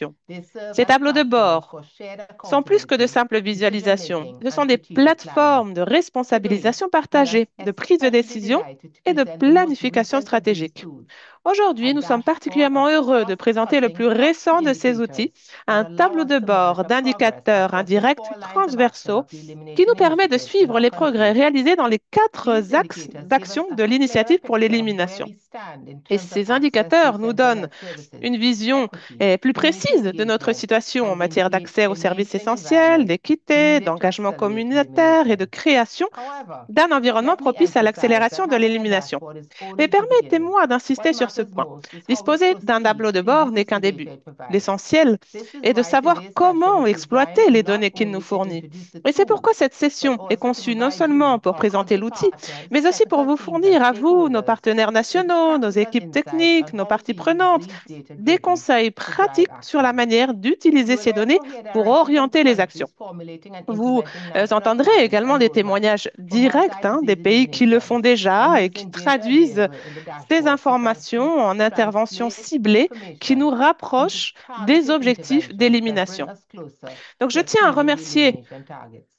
planification. Ces tableaux de bord sont plus que de simples visualisations. Ce sont des plateformes de responsabilisation partagée, de prise de décision et de planification stratégique. Aujourd'hui, A nous sommes dashboard of particulièrement heureux de présenter le cross-cutting plus récent de ces outils, indicators that un allow tableau us de to measure bord progress d'indicateurs across the indirects 4 lines of action transversaux of the qui nous Elimination permet de Initiative in suivre our les progrès country. réalisés dans les These quatre axes indicators give us d'action de a clearer l'initiative pour picture of where l'élimination. we stand in Et terms of ces access to indicateurs nous donnent centralized services, une vision equity, plus précise community de notre engagement, situation en and matière d'accès aux the services enabling essentiels, environment d'équité, needed to d'engagement accelerate communautaire et de elimination. création However, d'un environnement let me propice à emphasize that l'accélération de having a l'élimination. dashboard is Mais only the beginning. permettez-moi What d'insister sur ce matters point. most is how we Disposer d'un proceed tableau de to bord n'est use the qu'un début. data it provides. L'essentiel This is est de why savoir today's session comment is designed exploiter to les not données qu'il nous only to fournit. introduce the Et c'est pourquoi tool, cette but session est also to conçue non provide you, seulement pour our présenter country l'outil, partners, mais aussi pour technical vous teams, and fournir à vous, nos stakeholders partenaires with nationaux, nos practical équipes insights techniques, on nos how parties to use prenantes, these data des driven conseils to drive pratiques sur la action. manière You d'utiliser will ces données therefore hear pour directly from orienter les countries actions. formulating and Vous implementing national entendrez plans également and des roadmaps témoignages for directs des multi-disease pays qui le elimination font and déjà et qui using data traduisent available in the ces dashboard informations en interventions translate ciblées qui nous information into rapprochent des targeted objectifs interventions that bring d'élimination. us closer Donc, to je tiens à achieving the remercier elimination targets.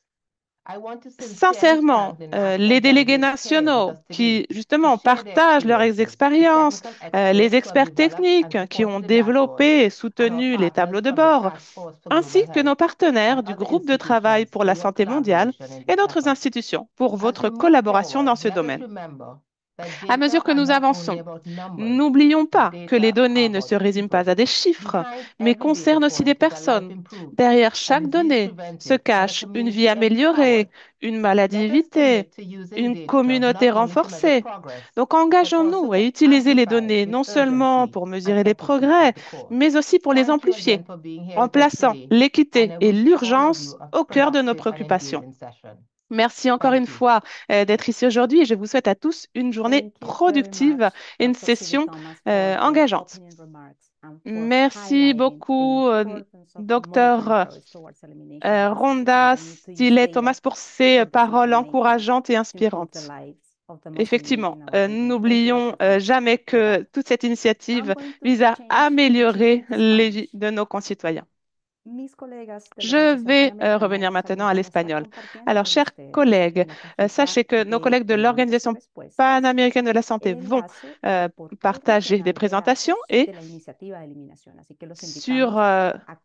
I want to sincerely sincèrement thank the national les délégués delegates here with nationaux us qui, today to justement, share their partagent leurs experiences, the expériences, technical les experts who have experts developed and techniques qui ont supported the dashboard, développé et and our soutenu les partners tableaux de from the bord, Task Force for ainsi Global que nos Health partenaires and du other groupe de travail institutions pour for la your santé mondiale collaboration in et this d'autres effort. institutions pour As we votre move collaboration forward, dans ce let us domaine. remember that À mesure data que are nous not only avançons, about numbers. n'oublions pas que les Data are données ne about se résument people. pas à des chiffres, Behind mais every data concernent aussi point des is a life personnes. improved, Derrière a chaque disease donnée se prevented, and a cache une vie community améliorée, empowered. une maladie Let us évitée, commit to using une data not communauté only to measure renforcée. progress, Donc but also engageons-nous à to utiliser les amplify données with non seulement urgency pour and mesurer les equity at progrès, the core. mais aussi pour les Thank you again amplifier, for being here en with us plaçant today, and l'équité I et wish all of you l'urgence a au cœur de nos productive and préoccupations. engaging session. Merci encore Thank une you. fois d'être ici aujourd'hui et je vous souhaite à tous une journée Thank you very productive much, et une Dr. Sylvie session Thomas, for your engageante. opening remarks and for Merci highlighting the beaucoup, importance of monitoring docteur approach towards elimination of diseases and Rhonda the need to use Thomas, data pour ces for paroles decision making encourageantes et to improve the inspirantes. lives of the most in need Effectivement, in our country. Thank you, n'oublions Dr. Thomas, jamais for that. que toute cette Now I'm initiative going to vise à change to améliorer les vies Spanish. de nos concitoyens. Mis colegas de la Je Organización vais Panamericana revenir de maintenant à Salud, vamos a estar l'espagnol. compartiendo Alors, con chers ustedes collègues, en la cajita sachez que nos de collègues de preguntas y l'Organisation respuestas panaméricaine de la santé el vont enlace al portal partager des nacional de présentations datos et de la iniciativa de eliminación. Así que los sur, invitamos a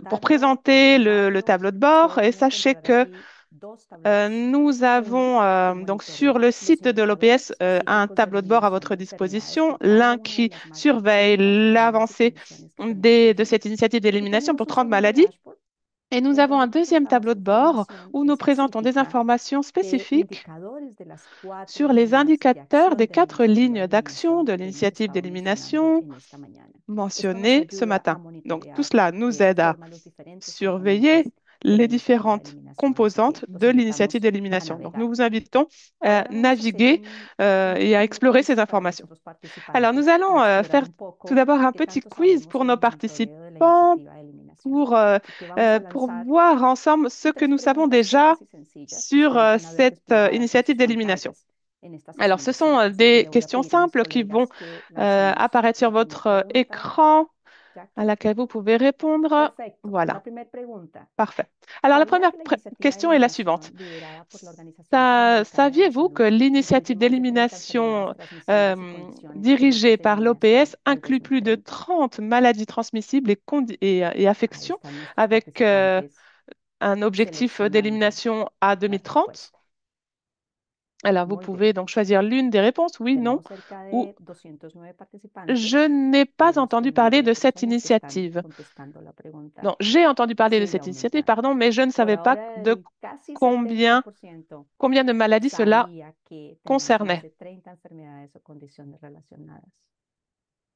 pour consultarlo, a présenter le buscarlo. tableau de bord. Ustedes Et van a sachez encontrar que allí dos tableros, nous uno avons que donc sur monitorea le los site de l'OPS indicadores un específicos de tableau de bord à eliminación votre de enfermedades disposition, por cada l'un una de qui las más de surveille 30 enfermedades y l'avancée condiciones que tenemos de allí. cette initiative Y d'élimination tenemos pour un 30 segundo maladies. dashboard Et nous en avons un donde deuxième tableau presentamos de bord información où nous présentons des específica informations de spécifiques indicadores de las cuatro sur les líneas de indicateurs acción des de la 4 iniciativa de lignes d'action eliminación de que hemos l'initiative estado mencionando d'élimination en esta mañana. Esto nos mentionnées ce ayuda a matin. Donc tout monitorear cela de nous esta aide à forma los diferentes surveiller componentes de la les iniciativa de différentes eliminación. Así que composantes los de l'initiative invitamos a d'élimination. Donc nous navegar. vous invitons à Ahora vamos a hacer naviguer un et à pequeño explorer ces quiz para informations. nuestros Alors nous participantes, para allons explorar faire un tout poco d'abord un qué petit tanto quiz sabemos pour sobre nos el monitoreo de la participants iniciativa de eliminación. Así que vamos a pour lanzar voir ensemble ce que tres nous savons preguntas déjà cortas y sencillas que sur ustedes van a ver cette desplegadas en initiative sus d'élimination. pantallas en esta Alors, sesión ce de sont Zoom. Así que des le voy a questions pedir a mis simples qui vont colegas que lancemos apparaître sur la primera votre pregunta. écran à Jackie, laquelle vous pouvez répondre. perfecto. La Voilà, primera pregunta. parfait. Alors, la ¿Sabía première que la iniciativa de question est la suivante. eliminación liderada por la Organización Panamericana de la Saviez-vous que Salud incluye l'initiative más de 30 enfermedades d'élimination transmisibles y condiciones dirigée pendientes de par eliminación l'OPS al inclut plus de 2030? 30 maladies transmissibles et Ahí affections están nuestros avec participantes un objectif seleccionando d'élimination à la 2030? respuesta. Alors, vous Muy bien. pouvez donc choisir l'une des réponses, oui, non, Tenemos cerca ou de 209 participantes. je n'ai pas Tenemos entendu también parler 10 de cette personas que están initiative. contestando la pregunta Non, j'ai entendu parler de sin cette initiative, aumentar. pardon, mais je ne Por savais pas ahora, de casi combien, 70% combien de maladies cela sabía que tenemos más concernait. de 30 enfermedades o condiciones relacionadas.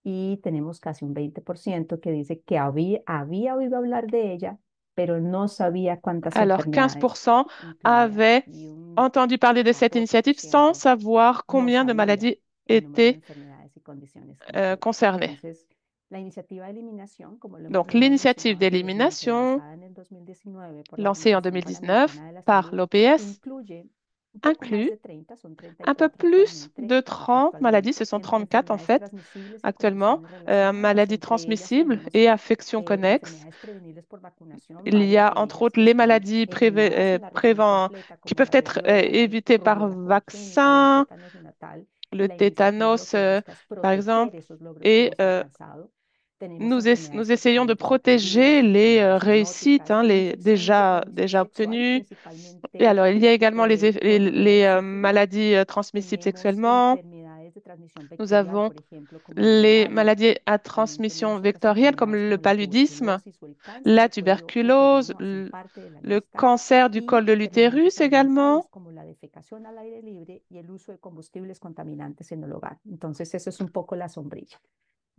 Y tenemos casi un 20% que dice que había oído hablar de ella, pero no sabía cuántas Alors, enfermedades 15% incluía. avaient Y un entendu parler de cette initiative sans 14% savoir no combien de sabía maladies el número de étaient enfermedades y condiciones que incluye. concernées. Entonces, la iniciativa de eliminación, como lo Donc, hemos l'initiative mencionado anteriormente, d'élimination lanzada en el 2019 por la lancée en Organización 2019 Panamericana de la par Salud, l'OPS incluye un poco más inclut de 30, son un peu 34 plus de actualmente, 30 maladies, ce sont 34 en enfermedades fait, transmisibles y actuellement, condiciones relacionadas. maladies Entre ellas transmissibles tenemos et affections connexes. enfermedades prevenibles por vacunación, Il y varias a de entre ellas autres que les están maladies eliminadas en la región completa, qui como peuvent la être viruela, la évitées par rubiola congénita o el vaccin, tétanos neonatal, le la iniciativa lo tétanos, que busca es par exemple, proteger esos logros que et hemos alcanzado. Tenemos nous enfermedades essayons de tropicales de bajo protéger virus, les enfermedades réussites, zoonóticas, hein, les infecciones de déjà transmisión sexual, obtenues. Et principalmente alors, il y a également gonorrea y les sífilis. maladies transmissibles Tenemos sexuellement. enfermedades de transmisión Nous vectorial, avons por ejemplo, como el les malaria. maladies à transmission Tenemos otras vectorielle comme enfermedades le como la paludisme, tuberculosis o el cáncer la de cuello tuberculose, uterino hacen parte de la le lista cancer du y col de enfermedades l'utérus ambientales également. como la defecación al aire libre y el uso de combustibles contaminantes en el hogar. Entonces, eso es un poco la sombrilla.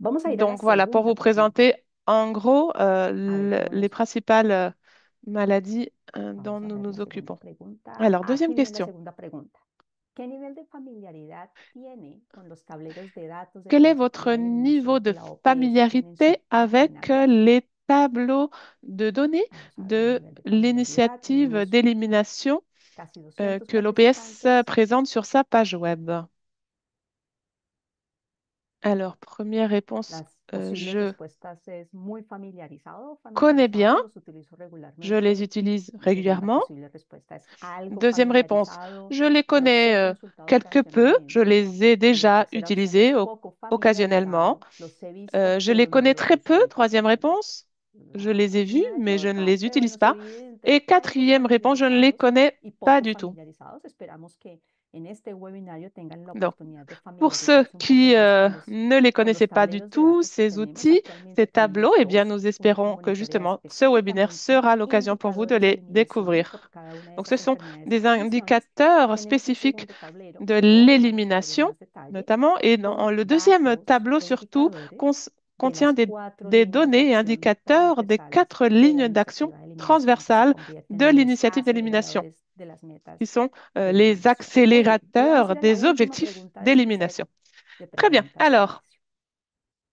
Vamos a ir a la Donc voilà, pour segunda vous pregunta. présenter en gros A ver cómo les nos va. principales maladies dont Vamos a nous ver la nous segunda occupons. pregunta. Alors, deuxième Aquí viene la question. segunda pregunta. ¿Qué nivel de familiaridad tiene con los tableros de datos de Quel est votre trazabilidad de niveau eliminación de que la OPS tiene en su familiarité página avec web? les tableaux de données Vamos a ver el de nivel de familiaridad. l'initiative Tenemos d'élimination casi 200 que l'OPS participantes. présente sur sa page web? Alors, première réponse, Las posibles je respuestas es muy familiarizado o connais familiarizado, bien, los utilizo je les regularmente. utilise La segunda régulièrement. posible respuesta es algo Deuxième réponse, familiarizado, je les los connais he consultado quelque peu, je ocasionalmente. les ai Y la déjà tercera opción es utilisés poco occasionnellement. familiarizado, los he visto, Je les pero no connais los très peu, uso. troisième réponse. Je La les ai vus, mais je mayor ne les parte, utilise bueno, es pas. evidente, Et poco quatrième réponse, je ne les familiarizados connais y pas poco du tout. familiarizados. Esperamos que en este webinario tengan la Donc, oportunidad de pour ceux familiarizarse un poco qui más ne les con los connaissaient pas du tableros de tout, datos que ces tenemos. outils, ces Actualmente tableaux, tenemos eh bien, dos, nous uno que espérons que monitorea justement ce webinaire específicamente sera l'occasion pour vous de indicadores de les eliminación por découvrir. cada una de Donc, ce esas sont enfermedades y des transmisiones. indicateurs Tenemos un spécifiques segundo tablero de que luego vamos a ver en l'élimination, más detalle, notamment. Et con le deuxième datos tableau, e surtout, indicadores de contient las cuatro des líneas de données et acción indicateurs des transversales 4 de la lignes d'action iniciativa de eliminación que se transversales convierten de en los l'initiative d'élimination, aceleradores de las metas qui sont de les eliminación. Muy bien, y vamos a accélérateurs ir a la des última objectifs pregunta de este set d'élimination. de Très bien. preguntas de Alors, inicio.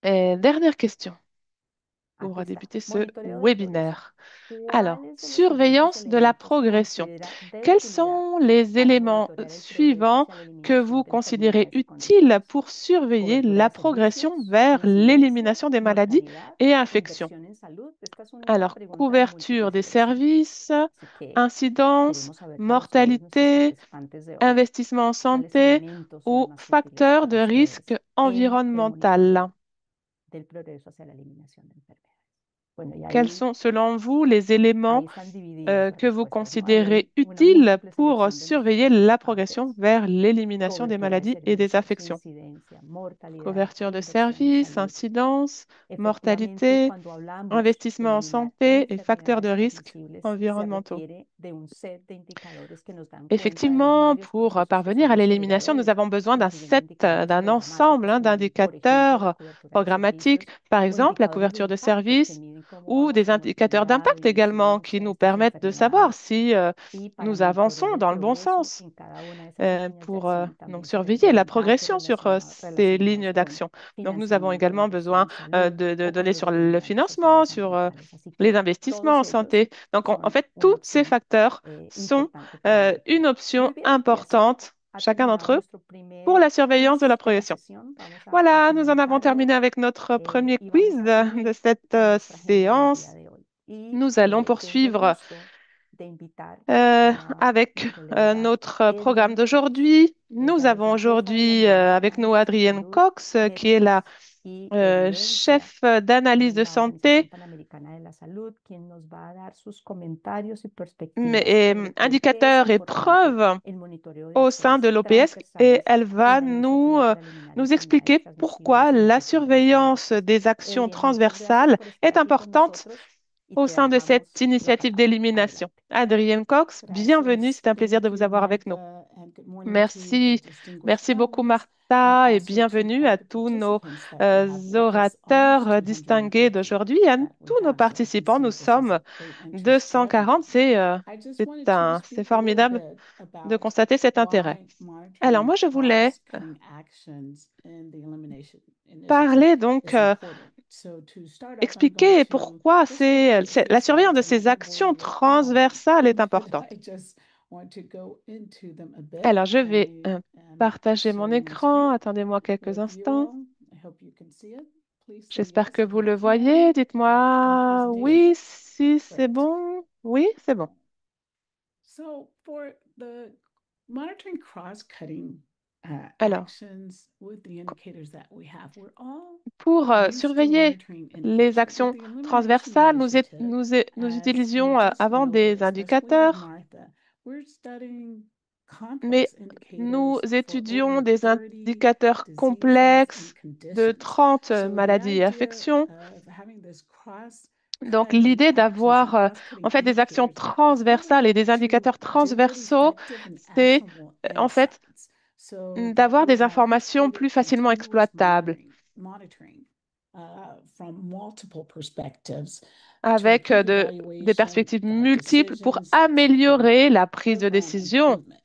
dernière question Aquí pour está, débuter ce monitoreo del progreso. webinaire. Alors, ¿Cuáles de los siguientes surveillance de la elementos progression. considera de Quels utilidad sont les para éléments monitorear el progreso suivants hacia la que eliminación vous de considérez enfermedades y utiles condiciones? pour surveiller Cobertura la de progression servicios, vers incidencia, l'élimination des maladies mortalidad, et infections? inversión en salud. Esta es una Alors, pregunta de couverture múltiples des elecciones. services, Así que incidence, queremos saber para ustedes, nuestros mortalité, participantes de hoy, investissement en cuáles santé elementos son ou más útiles facteurs para de risque ustedes en el environnemental. monitoreo del progreso hacia la eliminación de enfermedades. Bueno, y Quels ahí sont, selon vous, les éléments están divididas las que vous respuestas, ¿no? Ahí considérez hay una utiles múltiple pour selección de nuestros surveiller la progression participantes. vers l'élimination des Cobertura de maladies et des servicios, infections? incidencia, mortalidad, Couverture de inversión en services, salud. incidence, Efectivamente, mortalité, cuando hablamos de investissement en eliminar santé et facteurs de enfermedades risque transmisibles, se environnementaux. requiere de un set de indicadores que nos dan cuenta de los Effectivement, varios pour procesos que parvenir son à l'élimination, nous aceleradores, avons besoin incluyendo indicadores d'un ensemble programáticos como, por ejemplo, la d'indicateurs cobertura de programmatiques, servicios par o exemple la indicadores de couverture de impacto que services miden cómo ou vamos des en indicateurs mortalidad o d'impact également qui incidencia de nous estas permettent de savoir enfermedades. si Y para nous monitorear avançons el dans le bon progreso sens. en cada una de esas líneas de Pour acción donc también se surveiller la requieren datos progression sur ces relacionados lignes con d'action. Donc nous avons financiamiento, également inversión besoin en salud de o con données sur los le indicadores financement, sociales sur ambientales. Así les que investissements todos en ellos santé. Donc en son fait, tous una ces opción facteurs sont importante para une monitorear. option Muy bien, y así importante, ha chacun d'entre terminado eux, pour la surveillance de la quiz de la progression. sesión. Vamos a Voilà, nous en avons finalizarlo terminé avec notre premier y quiz vamos a de seguir cette con nuestra agenda del día séance. de hoy. Y Nous allons tengo el poursuivre gusto de invitar a avec mi colega notre programme Edwin Cox. d'aujourd'hui. Nous Ella es avons la jefa del aujourd'hui Laboratorio de avec nous Análisis de Adrienne Salud, Cox, qui est la Métricas y Evidencia chef d'analyse de en la Organización santé Panamericana de la Salud, quien nos va a dar sus comentarios y perspectivas et sobre por qué es indicateur et importante preuve el monitoreo de au sein de acciones l'OPS et transversales elle en va la iniciativa para eliminar nous enfermedades expliquer pourquoi transmisibles y la infección de los surveillance adultos. des actions Edwin, muchas gracias transversales por estar est aquí con importante nosotros y au te sein de cette dejamos la initiative palabra. d'élimination. Adelante. Adrienne Cox, bienvenue, Gracias. c'est un plaisir de Thank vous you, avoir avec nous. Martha, and good morning to the Merci, distinguished merci beaucoup panelists and Martha et also to bienvenue all à the tous nos participants that we have with us, orateurs almost distingués 250 d'aujourd'hui et à that we tous nos have. So I can participants. Nous see this is sommes of great interest to everyone. 240, I just wanted to c'est speak a little formidable bit de about constater cet intérêt. why Alors monitoring moi, je voulais cross-cutting actions in the elimination initiative parler donc is important. So to start off, I'm going expliquer to pourquoi just go through a few la surveillance slides. de I'm not ces going to bore actions you with all of them, transversales est but importante. I just want to go into them a bit. Alors, je vais I am partager mon sharing my écran. screen Attendez-moi quelques with you instants. all. I hope you can see it. Please say J'espère yes que if vous you le can voyez. on the Dites-moi presentation. oui, si c'est Great. bon. Oui, c'est bon. So for the monitoring cross-cutting Alors, actions with the indicators that we have. We're all pour used to surveiller monitoring les inflation, actions but the Elimination transversales, Initiative, nous as utilisions Justin avant des noted, especially with indicateurs, Martha, we're studying mais complex nous indicators for étudions over des 30 indicateurs diseases and complexes de conditions. 30 So the maladies et idea affections. of having this Donc, cross-cutting l'idée actions and d'avoir en cross-cutting fait des actions indicators is transversales really et des to indicateurs generate transversaux, effective and c'est actionable en fait insights so that d'avoir we des have informations integrated plus facilement continuous exploitables monitoring from multiple perspectives to avec improve des evaluation, perspectives guide multiples pour decisions, support améliorer la prise de program décision improvement.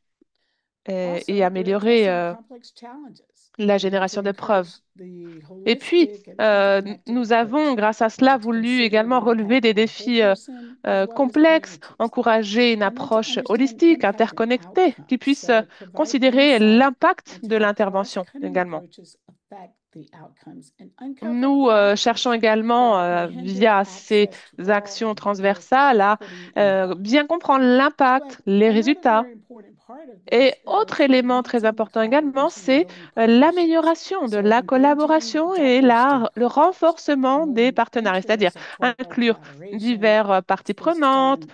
et Also, we're améliorer addressing complex challenges la to génération de preuves. encourage the Et puis, holistic and interconnected nous avons, approach grâce à cela, to voulu consider the également relever impact des on the whole défis person as well as complexes, communities, encourager une and then to approche understand holistique, impact and interconnectée, qui outcomes. puisse So provide considérer insight l'impact into de how l'intervention cross-cutting également. approaches affect the outcomes and uncover Nous cherchons factors également, that may hinder via ces access to all actions available transversales, à equity and health. bien comprendre l'impact, But les another résultats. very important part of Et this autre is élément très enhancing the important également, collaboration and c'est building partnerships. l'amélioration de So la engaging collaboration et diverse le stakeholders, renforcement des promoting partenariats, c'est-à-dire inter-supportive inclure collaboration diverses parties that's based prenantes,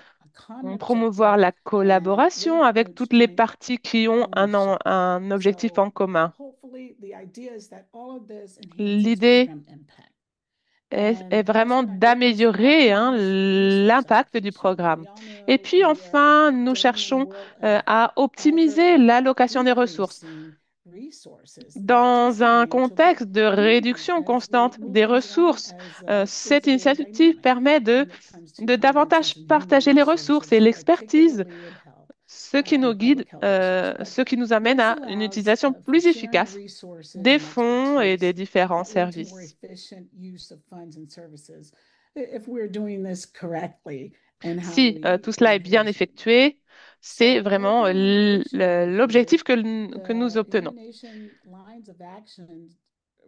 on a common promouvoir objective la and really collaboration avec promotes toutes les joint parties qui ont ownership. un objectif So en commun. hopefully the idea is that all of this enhances L'idée program impact. est And vraiment last but not least, d'améliorer optimize resource l'impact du allocation. programme. We all Et know puis we are enfin, nous dealing in a cherchons world of à optimiser ever l'allocation des ressources. increasing resources, not just Dans un financial, but contexte de human, réduction as we constante move des things around, ressources, as cette things are very initiative dynamic permet when it comes to de davantage finances and human partager les ressources et resources, l'expertise, particularly in health ce qui nous and guide, public health issues. But ce qui nous amène this à une allows utilisation for plus sharing efficace resources des and fonds et des expertise différents that lead to more services. efficient use of funds and services if we're doing this correctly and how Si we tout cela est bien envision. effectué, c'est So vraiment with the elimination l'objectif initiative, que nous the obtenons. elimination lines of action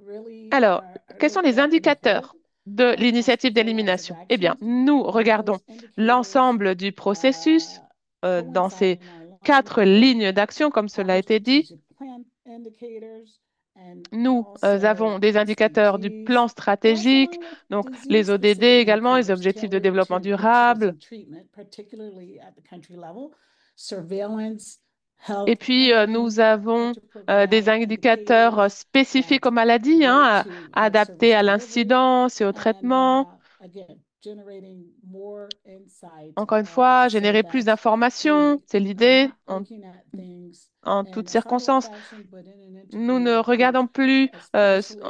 really Alors, are quels sont looked les at in whole indicateurs de across the l'initiative full lines of d'élimination? Eh bien, actions, nous and regardons those indicators l'ensemble du processus dans coincide ces and are aligned 4 with lignes d'action, comme cela a our été dit. strategic plan indicators and Nous avons also des indicateurs du SDGs, plan plus stratégique, along with donc les ODD disease-specific également, les indicators objectifs de tailored to développement initiatives durable. and treatment, particularly at the country level, surveillance, health Et puis, planning, nous avons des interprogrammatic indicateurs indicators spécifiques aux that maladies, relate hein, to adaptés service à delivery l'incidence et au and traitement. again, generating more insight Encore une fois, so générer plus that we d'informations, c'est are l'idée not looking at things en in toutes a siloed circonstances. fashion, but in an Nous ne integrated approach, regardons plus especially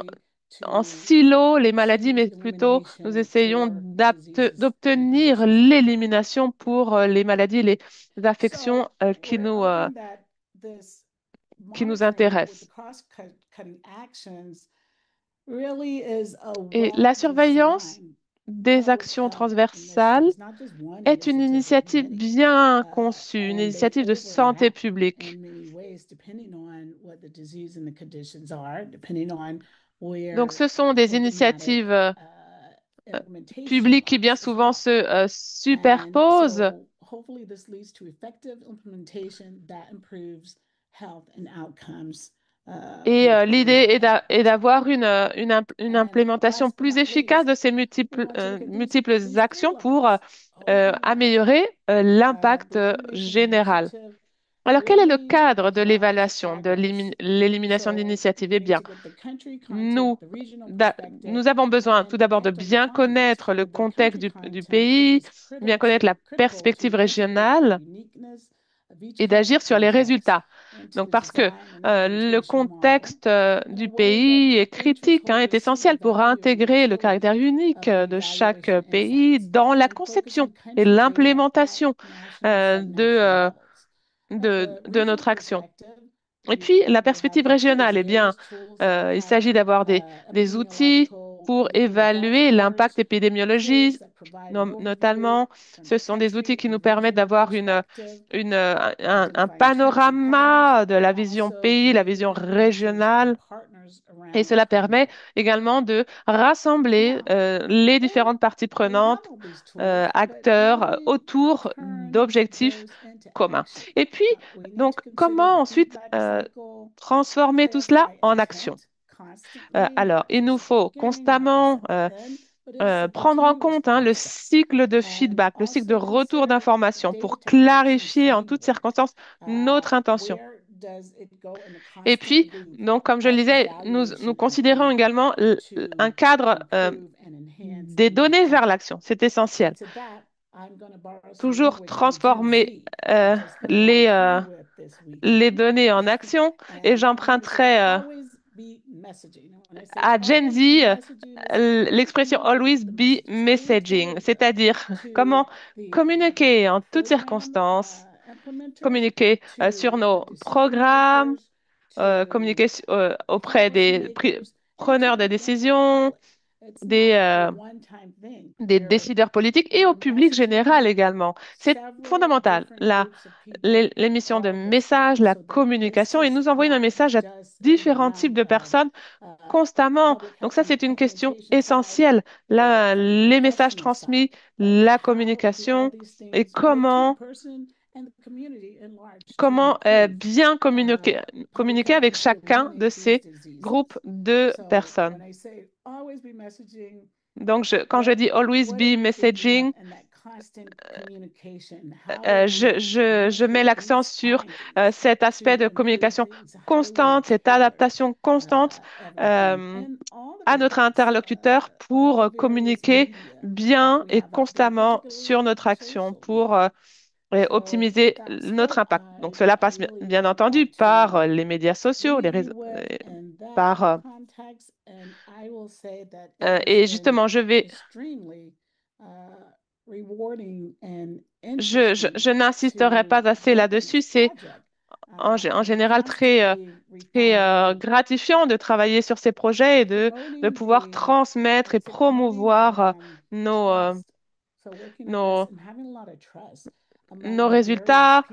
en to silo les maladies, achieve mais plutôt nous elimination essayons for diseases and d'obtenir conditions that matter. l'élimination pour les maladies, les affections So we're hoping that this qui nous monitoring with the intéressent. cross-cutting actions really is a Et la surveillance well-designed des public actions health transversales initiative. It's not just one est une initiative, but initiative many. bien conçue, une And they initiative de santé overlap publique. in many ways, depending on what the disease and the conditions are, depending on where Donc, ce sont des programmatic initiatives implementation publiques qui bien lies as souvent well. se And superposent. so hopefully this leads to effective implementation that improves health and outcomes Et with l'idée greater est impact. d'avoir une And implémentation last but plus not efficace least, de ces we want to look at multiples these actions four pour levels, hoping that améliorer l'impact the elimination général. initiative Alors, quel est le really cadre de drives l'évaluation de progress. l'élimination So d'initiatives? we Eh need bien, to get the country context, nous, the regional perspective, nous avons besoin and tout d'abord de impact on the bien context. connaître le But the contexte country du context pays, is bien connaître la critical to perspective integrate the régionale uniqueness of each et country d'agir sur les context résultats. into Donc, the parce que design and le implementation model contexte in a du way that pays est anchors critique, hein, est holders see the essentiel pour value and intégrer le caractère utility unique of the de chaque evaluation pays insights dans la and focus on conception et country data at l'implémentation national segmental de, levels. At the de regional notre action. perspective, Et puis, la we have perspective the tools, régionale, eh bien, various tools. We il have s'agit d'avoir des outils epidemiological pour indicator évaluer l'impact dashboards, tools épidémiologique, that provide an overview notamment. from Ce the sont des outils country qui nous and permettent regional d'avoir perspective, un identifying trends and patterns, panorama de but la vision also pays, la creating vision mechanisms for régionale, partners Et cela permet également de rassembler les différentes parties prenantes, acteurs, autour d'objectifs communs. Et puis, donc, comment ensuite transformer tout cela en action? Alors, il nous faut constamment prendre en compte le cycle de feedback, le cycle de retour d'information pour clarifier en toutes circonstances notre intention. Et puis, donc, comme je le disais, nous considérons également un cadre des données vers l'action. C'est essentiel. Toujours transformer les données en action. Et j'emprunterai à Gen Z l'expression always be messaging, c'est-à-dire comment communiquer en toutes circonstances, communiquer sur nos programmes, communiquer auprès des preneurs de décisions, des, des décideurs politiques et au public général également. C'est fondamental, l'émission de messages, la communication, et nous envoyons un message à différents types de personnes constamment. Donc ça, c'est une question essentielle. Les messages transmis, la communication et comment bien communiquer avec chacun de ces groupes de personnes. Donc, quand je dis always be messaging, je mets l'accent sur cet aspect de communication constante, cette adaptation constante à notre interlocuteur pour communiquer bien et constamment sur notre action, pour et optimiser notre impact. Donc, cela passe bien entendu par les médias sociaux, les réseaux, par et justement, je n'insisterai pas assez là-dessus. C'est en général très gratifiant de travailler sur ces projets et de pouvoir transmettre et promouvoir nos, nos résultats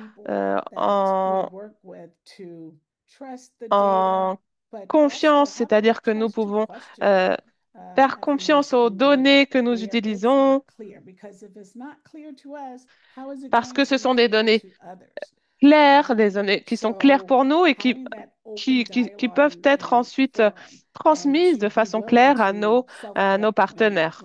en confiance, c'est-à-dire que nous pouvons faire confiance aux données que nous utilisons parce que ce sont des données claires, des données qui sont claires pour nous et qui peuvent être ensuite transmises de façon claire à nos partenaires.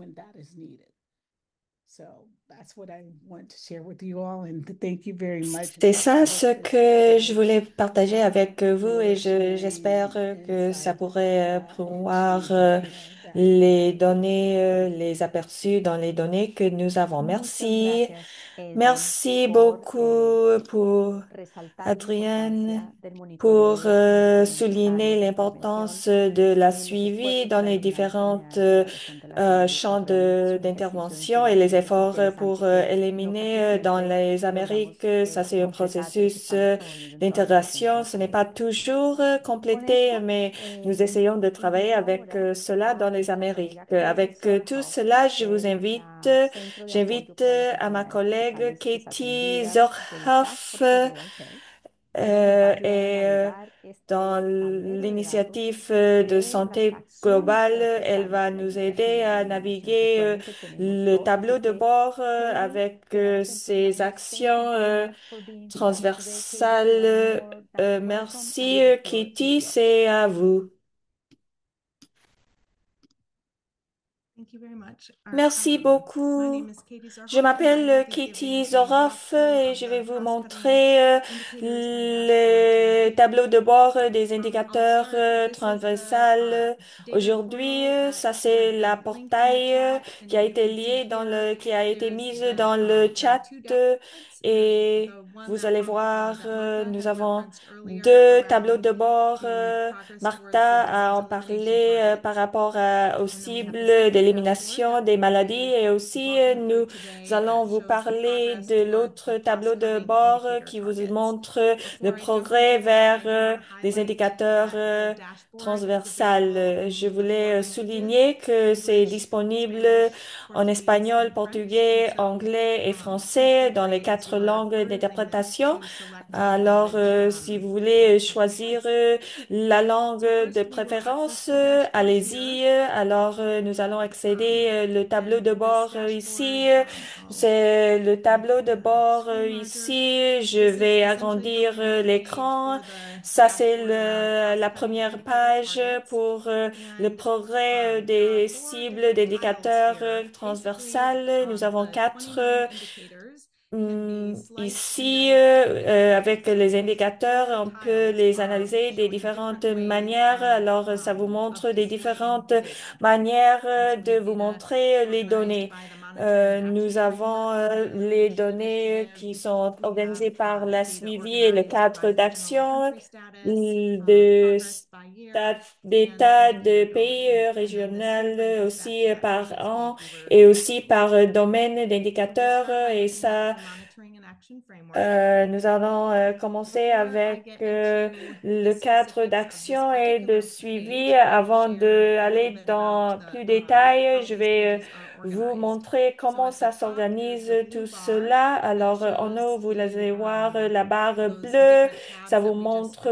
C'est ça ce que je voulais partager avec vous et j'espère que ça pourrait promouvoir les données, les aperçus dans les données que nous avons. Merci. Merci beaucoup pour Adrienne pour souligner l'importance de la suivi dans les différentes champs d'intervention et les efforts pour éliminer dans les Amériques. Ça, c'est un processus d'intégration. Ce n'est pas toujours complété, mais nous essayons de travailler avec cela dans les Amériques. Avec tout cela, j'invite à ma collègue Katie Zorhoff et dans l'initiative de santé globale, elle va nous aider à naviguer le tableau de bord avec ces actions transversales. Merci, Kitty, c'est à vous. Merci beaucoup. Je m'appelle Katie Zoroff et je vais vous montrer le tableau de bord des indicateurs transversales. Aujourd'hui, ça c'est la portail qui a été qui a été mise dans le chat et vous allez voir, nous avons deux tableaux de bord. Martha a en parlé par rapport aux cibles d'élimination des maladies et aussi nous allons vous parler de l'autre tableau de bord qui vous montre le progrès vers des indicateurs transversales. Je voulais souligner que c'est disponible en espagnol, portugais, anglais et français dans les quatre langues d'interprétation. Alors, si vous voulez choisir la langue de préférence, allez-y. Alors, nous allons accéder le tableau de bord ici. C'est le tableau de bord ici. Je vais agrandir l'écran. Ça, c'est la première page pour le progrès des cibles d'indicateurs transversales. Nous avons quatre ici, avec les indicateurs, on peut les analyser des différentes manières. Alors, ça vous montre des différentes manières de vous montrer les données. Nous avons les données qui sont organisées par la suivi et le cadre d'action d'état de pays régional aussi par an et aussi par domaine d'indicateurs et ça nous allons commencer avec le cadre d'action et de suivi. Avant d'aller dans plus de détails, je vais vous montrer comment ça s'organise tout cela. Alors, en haut, vous allez voir la barre bleue. Ça vous montre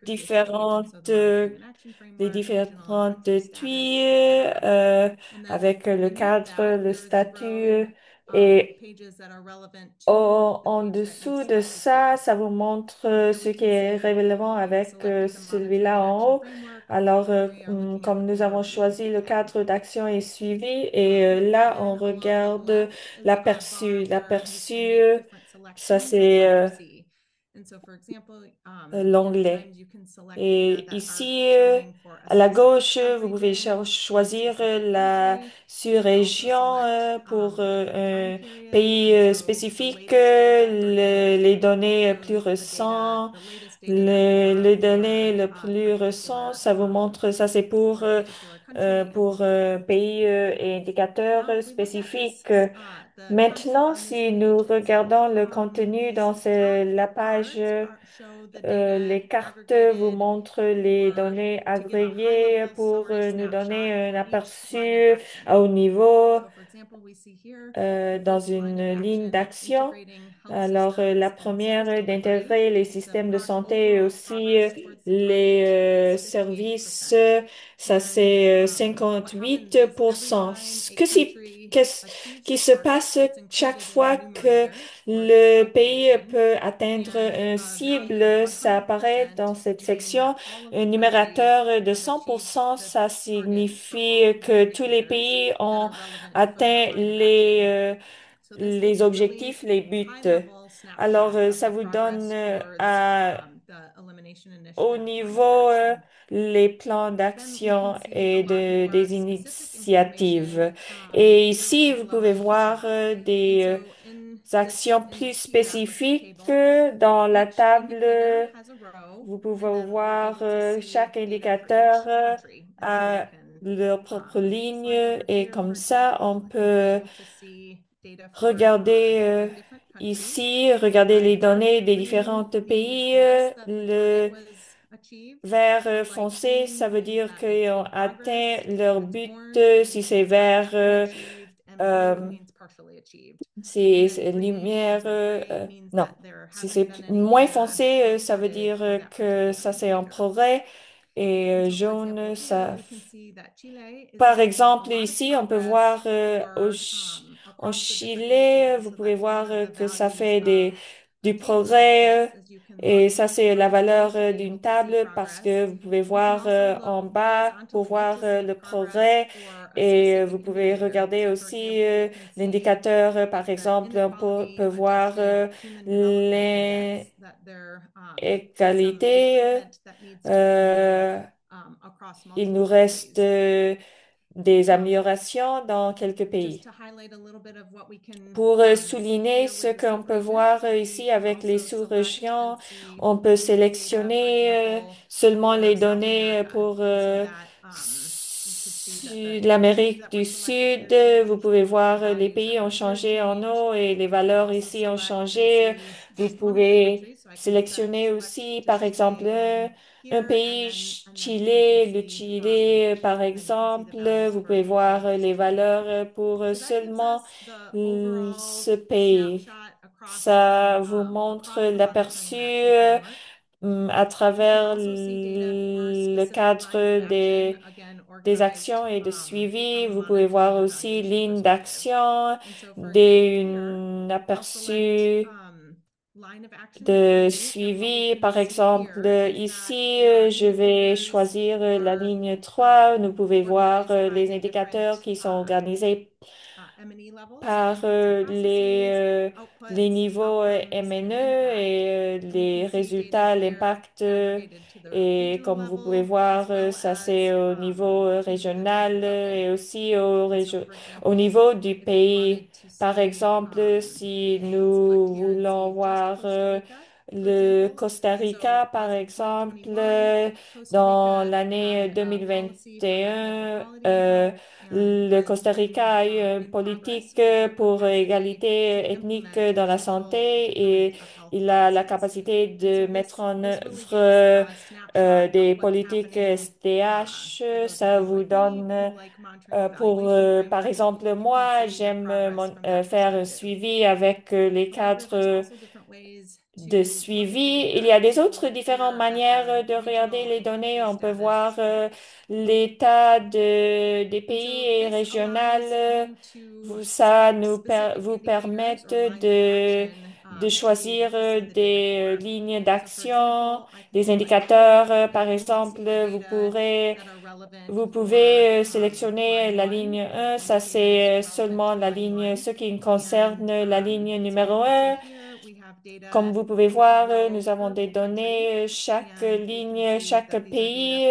différentes, euh, les différentes tuiles avec le cadre, le statut et en dessous de ça, ça vous montre ce qui est relevant avec celui-là en haut. Alors, comme nous avons choisi le cadre d'action et suivi, et là, on regarde l'aperçu. L'aperçu, ça c'est l'onglet. Et ici, à la gauche, vous pouvez choisir la sous-région pour un pays spécifique, les données plus récentes, les données le plus récent, ça vous montre, ça c'est pour pays et indicateurs spécifiques. Maintenant, si nous regardons le contenu dans la page les cartes vous montrent les données agrégées pour nous donner un aperçu à haut niveau dans une ligne d'action. Alors, la première, d'intégrer les systèmes de santé et aussi les services, ça c'est 58%. Qu'est-ce qui se passe chaque fois que le pays peut atteindre une cible? Ça apparaît dans cette section. Un numérateur de 100%, ça signifie que tous les pays ont atteint les objectifs, les buts. Alors, ça vous donne au niveau les plans d'action et des initiatives. Et ici, vous pouvez voir des actions plus spécifiques dans la table. Vous pouvez voir chaque indicateur a leur propre ligne et comme ça, on peut regarder ici, regarder les données des différents pays. Le vert foncé, ça veut dire qu'ils ont atteint leur but. Si c'est vert, euh, c'est lumière. Non, si c'est moins foncé, ça veut dire que ça c'est en progrès. Et jaune, ça. Par exemple, ici, on peut voir en Chili, vous pouvez voir que ça fait du progrès. Et ça, c'est la valeur d'une table parce que vous pouvez voir en bas pour voir le progrès. Et vous pouvez regarder aussi l'indicateur, par exemple, peut voir l'égalité. Euh, il nous reste des améliorations dans quelques pays. Pour souligner ce qu'on peut voir ici avec les sous-régions, on peut sélectionner seulement les données pour l'Amérique du Sud. Vous pouvez voir les pays ont changé en eau et les valeurs ici ont changé. Vous pouvez sélectionner aussi, par exemple, un pays, Chili, le Chili, par exemple, vous pouvez voir les valeurs pour seulement ce pays. Ça vous montre l'aperçu à travers le cadre des actions et de suivi. Vous pouvez voir aussi ligne d'action, un aperçu de suivi. Par exemple, ici, je vais choisir la ligne 3. Nous pouvons voir les indicateurs qui sont organisés par les niveaux MNE et les résultats, l'impact. Et comme vous pouvez voir, ça c'est au niveau régional et aussi au niveau du pays. Par exemple, si nous voulons voir le Costa Rica, par exemple, dans l'année 2021, le Costa Rica a eu une politique pour égalité ethnique dans la santé et il a la capacité de mettre en œuvre des politiques SDH. Ça vous donne par exemple, moi, j'aime faire un suivi avec les cadres de suivi. Il y a des autres différentes manières de regarder les données. On peut voir l'état des pays et régional. Vous permettre de choisir des lignes d'action, des indicateurs. Par exemple, vous pouvez sélectionner la ligne 1. Ça, c'est seulement la ligne, ce qui concerne la ligne numéro 1. Comme vous pouvez voir, nous avons des données, chaque ligne, chaque pays.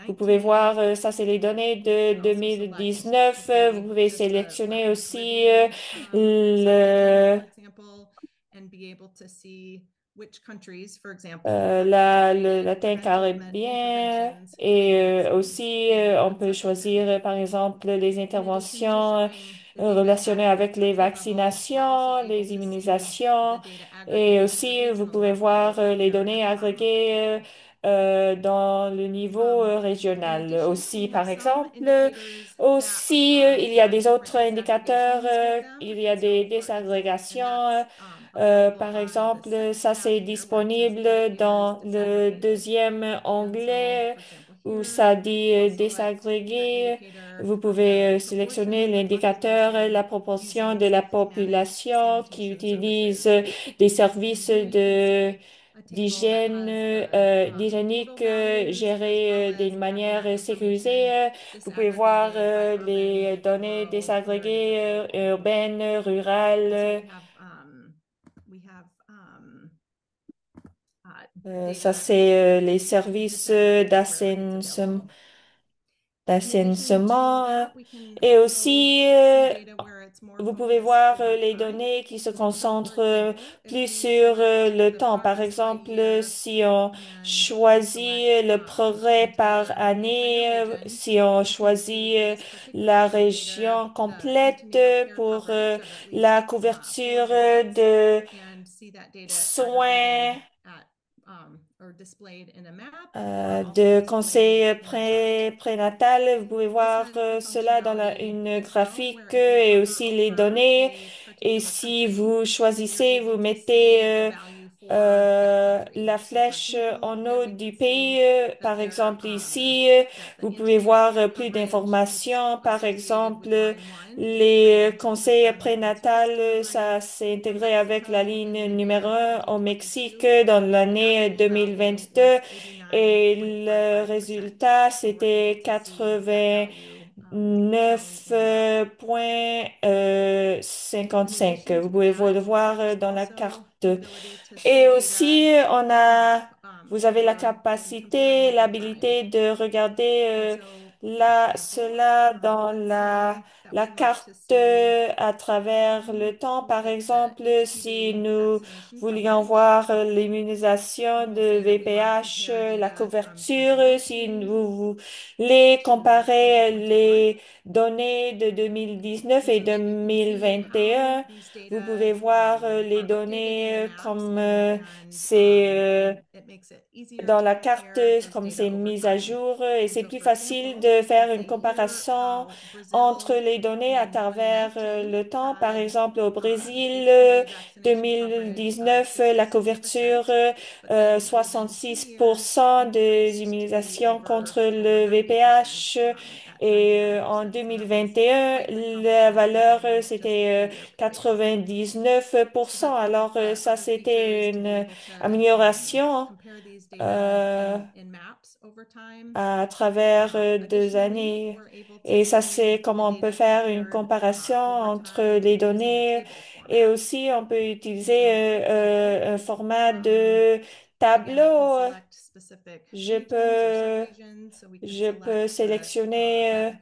Vous pouvez voir, ça c'est les données de 2019. Vous pouvez sélectionner aussi le, latin caribien et aussi on peut choisir par exemple les interventions relationnées avec les vaccinations, les immunisations et aussi vous pouvez voir les données agrégées dans le niveau régional. Aussi, par exemple, aussi il y a des autres indicateurs, il y a des désagrégations. Par exemple, ça c'est disponible dans le deuxième onglet où ça dit désagréger. Vous pouvez sélectionner l'indicateur, la proportion de la population qui utilise des services d'hygiénique gérés d'une manière sécurisée. Vous pouvez voir les données désagrégées urbaines, rurales. Ça, c'est les services d'assainissement. Et aussi, vous pouvez voir les données qui se concentrent plus sur le temps. Par exemple, si on choisit le progrès par année, si on choisit la région complète pour la couverture de soins de conseil prénatal. Vous pouvez voir cela dans une graphique et aussi les données. Et si vous choisissez, vous mettez la flèche en haut du pays. Par exemple, ici, vous pouvez voir plus d'informations. Par exemple, les conseils prénatales, ça s'est intégré avec la ligne numéro 1 au Mexique dans l'année 2022 et le résultat, c'était 89,55. Vous pouvez le voir dans la carte. Et aussi, vous avez la capacité, l'habilité de regarder cela dans la carte à travers le temps. Par exemple, si nous voulions voir l'immunisation de VPH, la couverture, si vous voulez comparer les données de 2019 et 2021, vous pouvez voir les données comme dans la carte, comme c'est mis à jour et c'est plus facile de faire une comparaison entre les les données à travers le temps. Par exemple, au Brésil, 2019, la couverture, 66% des immunisations contre le VPH. Et en 2021, la valeur, c'était 99%. Alors, ça, c'était une amélioration à travers 2 années. Et ça, c'est comment on peut faire une comparaison entre les données et aussi on peut utiliser un format de tableau. Je peux, je peux sélectionner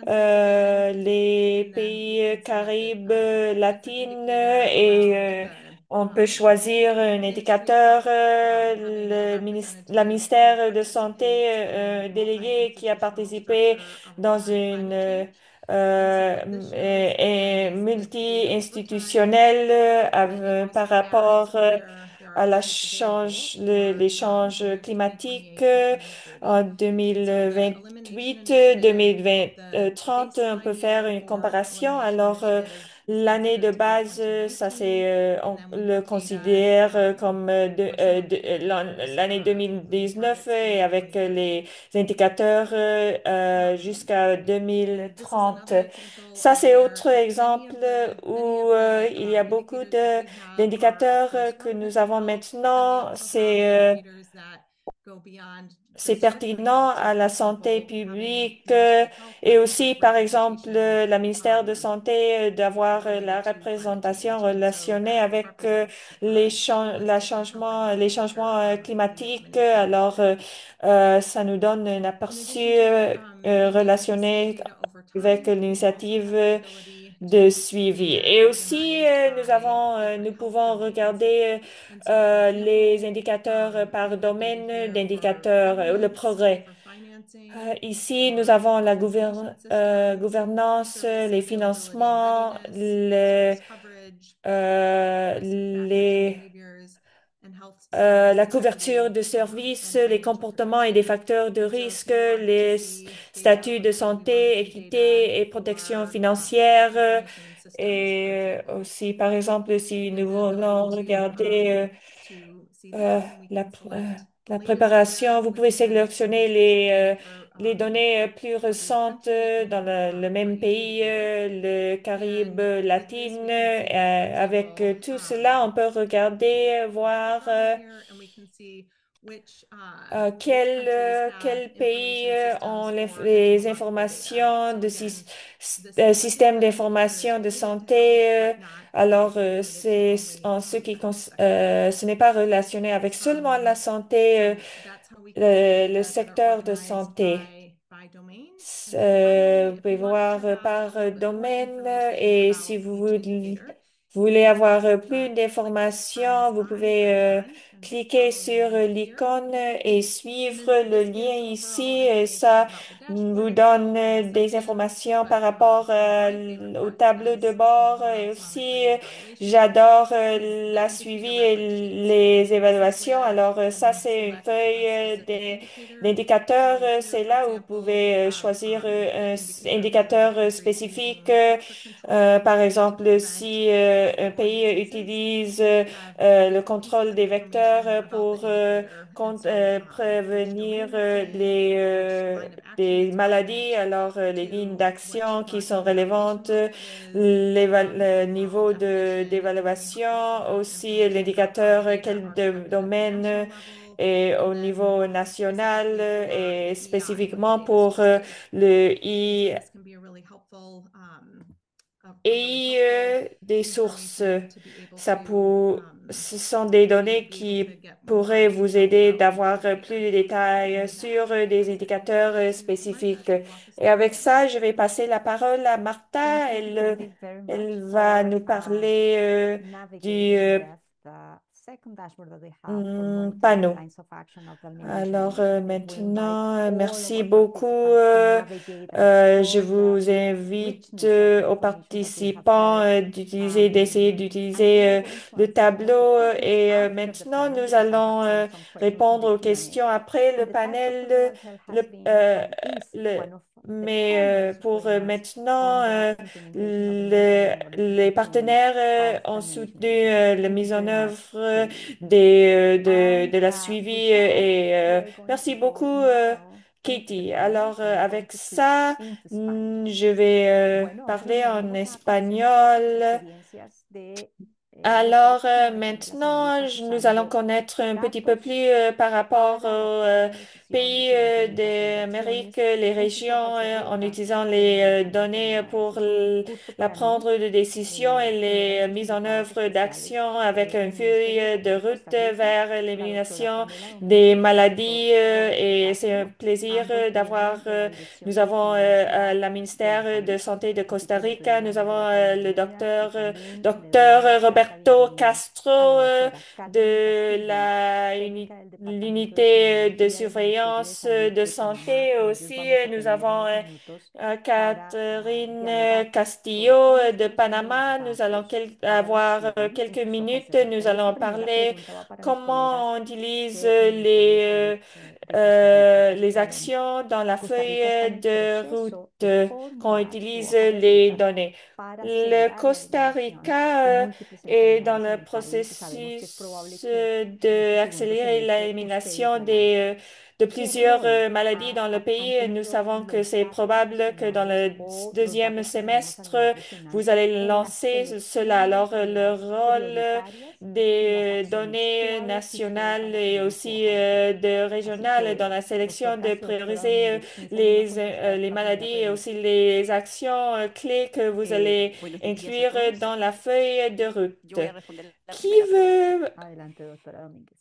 les pays Caraïbes, latines et on peut choisir un indicateur, la ministère de Santé, délégué qui a participé dans une multi-institutionnelle par rapport à les changes climatiques en 2028, 2030, on peut faire une comparaison. Alors, l'année de base, ça c'est, on le considère comme l'année 2019 et avec les indicateurs jusqu'à 2030. Ça, c'est autre exemple où il y a beaucoup d'indicateurs que nous avons maintenant. C'est pertinent à la santé publique et aussi, par exemple, la ministère de Santé d'avoir la représentation relationnée avec les changements climatiques. Alors, ça nous donne un aperçu relationné avec l'initiative de suivi. Et aussi, nous pouvons regarder les indicateurs par domaine d'indicateurs, le progrès. Ici, nous avons la gouvernance, les financements, euh, les, la couverture de services, les comportements et des facteurs de risque, statuts de santé, équité et protection financière. Et aussi, par exemple, si nous voulons regarder euh, la, pr- euh, la préparation, vous pouvez sélectionner les données plus récentes dans le même pays, le Caraïbe latine. Avec tout cela, on peut regarder, voir quels pays ont les informations de système d'information de santé. Alors, ce n'est pas relationné avec seulement la santé, le secteur de santé. Vous pouvez voir par domaine et si voulez avoir plus d'informations, vous pouvez cliquer sur l'icône et suivre le lien ici et ça vous donne des informations par rapport au tableau de bord et aussi j'adore la suivi et les évaluations. Alors ça c'est une feuille l'indicateur, c'est là où vous pouvez choisir un indicateur spécifique. Par exemple, si un pays utilise le contrôle des vecteurs pour prévenir des maladies, alors les lignes d'action qui sont relevantes, le niveau d'évaluation, aussi l'indicateur, quel domaine et au niveau national et spécifiquement pour le des sources. Ce sont des données qui pourraient vous aider d'avoir plus de détails sur des indicateurs spécifiques. Et avec ça, je vais passer la parole à Martha. Elle va nous parler du panneau. Alors maintenant, merci beaucoup. Je vous invite aux participants d'essayer d'utiliser le tableau. Et maintenant, nous allons répondre aux questions après le panel. Le, euh, le, Mais pour maintenant, les con partenaires ont Pasta soutenu Medicine. la mise en Entonces, œuvre de la ha suivi pulsado luego en merci beaucoup, Katie. Alors, avec ça, je vais Bueno, parler entonces en vamos a conocer un poco las espagnol. experiencias de los Alors, actores de maintenant, Latinoamérica nous allons usando connaître un petit peu plus datos par rapport aux para la toma de pays decisiones y la implementación de d'Amérique, acciones les en sus régions, procesos en locales utilisant de les manejo de données enfermedades. pour Es un gusto la para mí prendre de décision et tener a les nuestros mises en invitados œuvre especiales d'action avec une en el Ministerio de feuille de Salud de route Costa Rica, vers la doctora l'élimination Pamela des Domínguez y el doctor maladies. Roberto Et c'est un Castro, plaisir ambos d'avoir, miembros de la Dirección nous avons Regional Nacional la de la ministère de Salud, Santé de así Costa como el Rica, primer nous avons laboratorio de le unidad, y también le doy docteur la Roberto bienvenida Castro a la doctora Carmen de Castillo, técnica del Departamento de l'unité de Epidemiología del Ministerio de surveillance Salud de de Panamá, santé y ellos aussi. vamos a Nous tener avons unos minutos para Catherine dialogar sobre Castillo cómo de utilizan los Panama. Nous allons datos para las avoir quelques científicos al minutes. ser Nous doctor. Y esta allons primera parler pregunta va para mis comment colegas on utilise del Ministerio de Salud de Costa Rica. Ellos les pueden. actions dans la Costa Rica está feuille en de route proceso de quand on formular su utilise hoja de les ruta données. para Le acelerar la Costa eliminación de Rica múltiples est dans enfermedades en le el país y sabemos que es probable processus que en este segundo d'accélérer semestre ustedes l'élimination la lancen. de ¿Qué plusieurs rol maladies dans le pays. han Nous tenido savons que los c'est datos probable que dans nacionales le o los deuxième datos que tenemos a semestre, nivel regional vous allez en la lancer cela. selección de Alors, le enfermedades rôle prioritarias y las des acciones données clave que ustedes van nationales a et tener en su aussi hoja de ruta? de Así régionales dans que, la sélection doctor de Castro, doctora prioriser Domínguez, ¿iniciaría con les la primera maladies et pregunta? aussi les actions clés que vous allez Buenos días a inclure todos. dans la feuille de Yo voy route. a responder la Qui primera pregunta. veut Adelante, doctora Domínguez.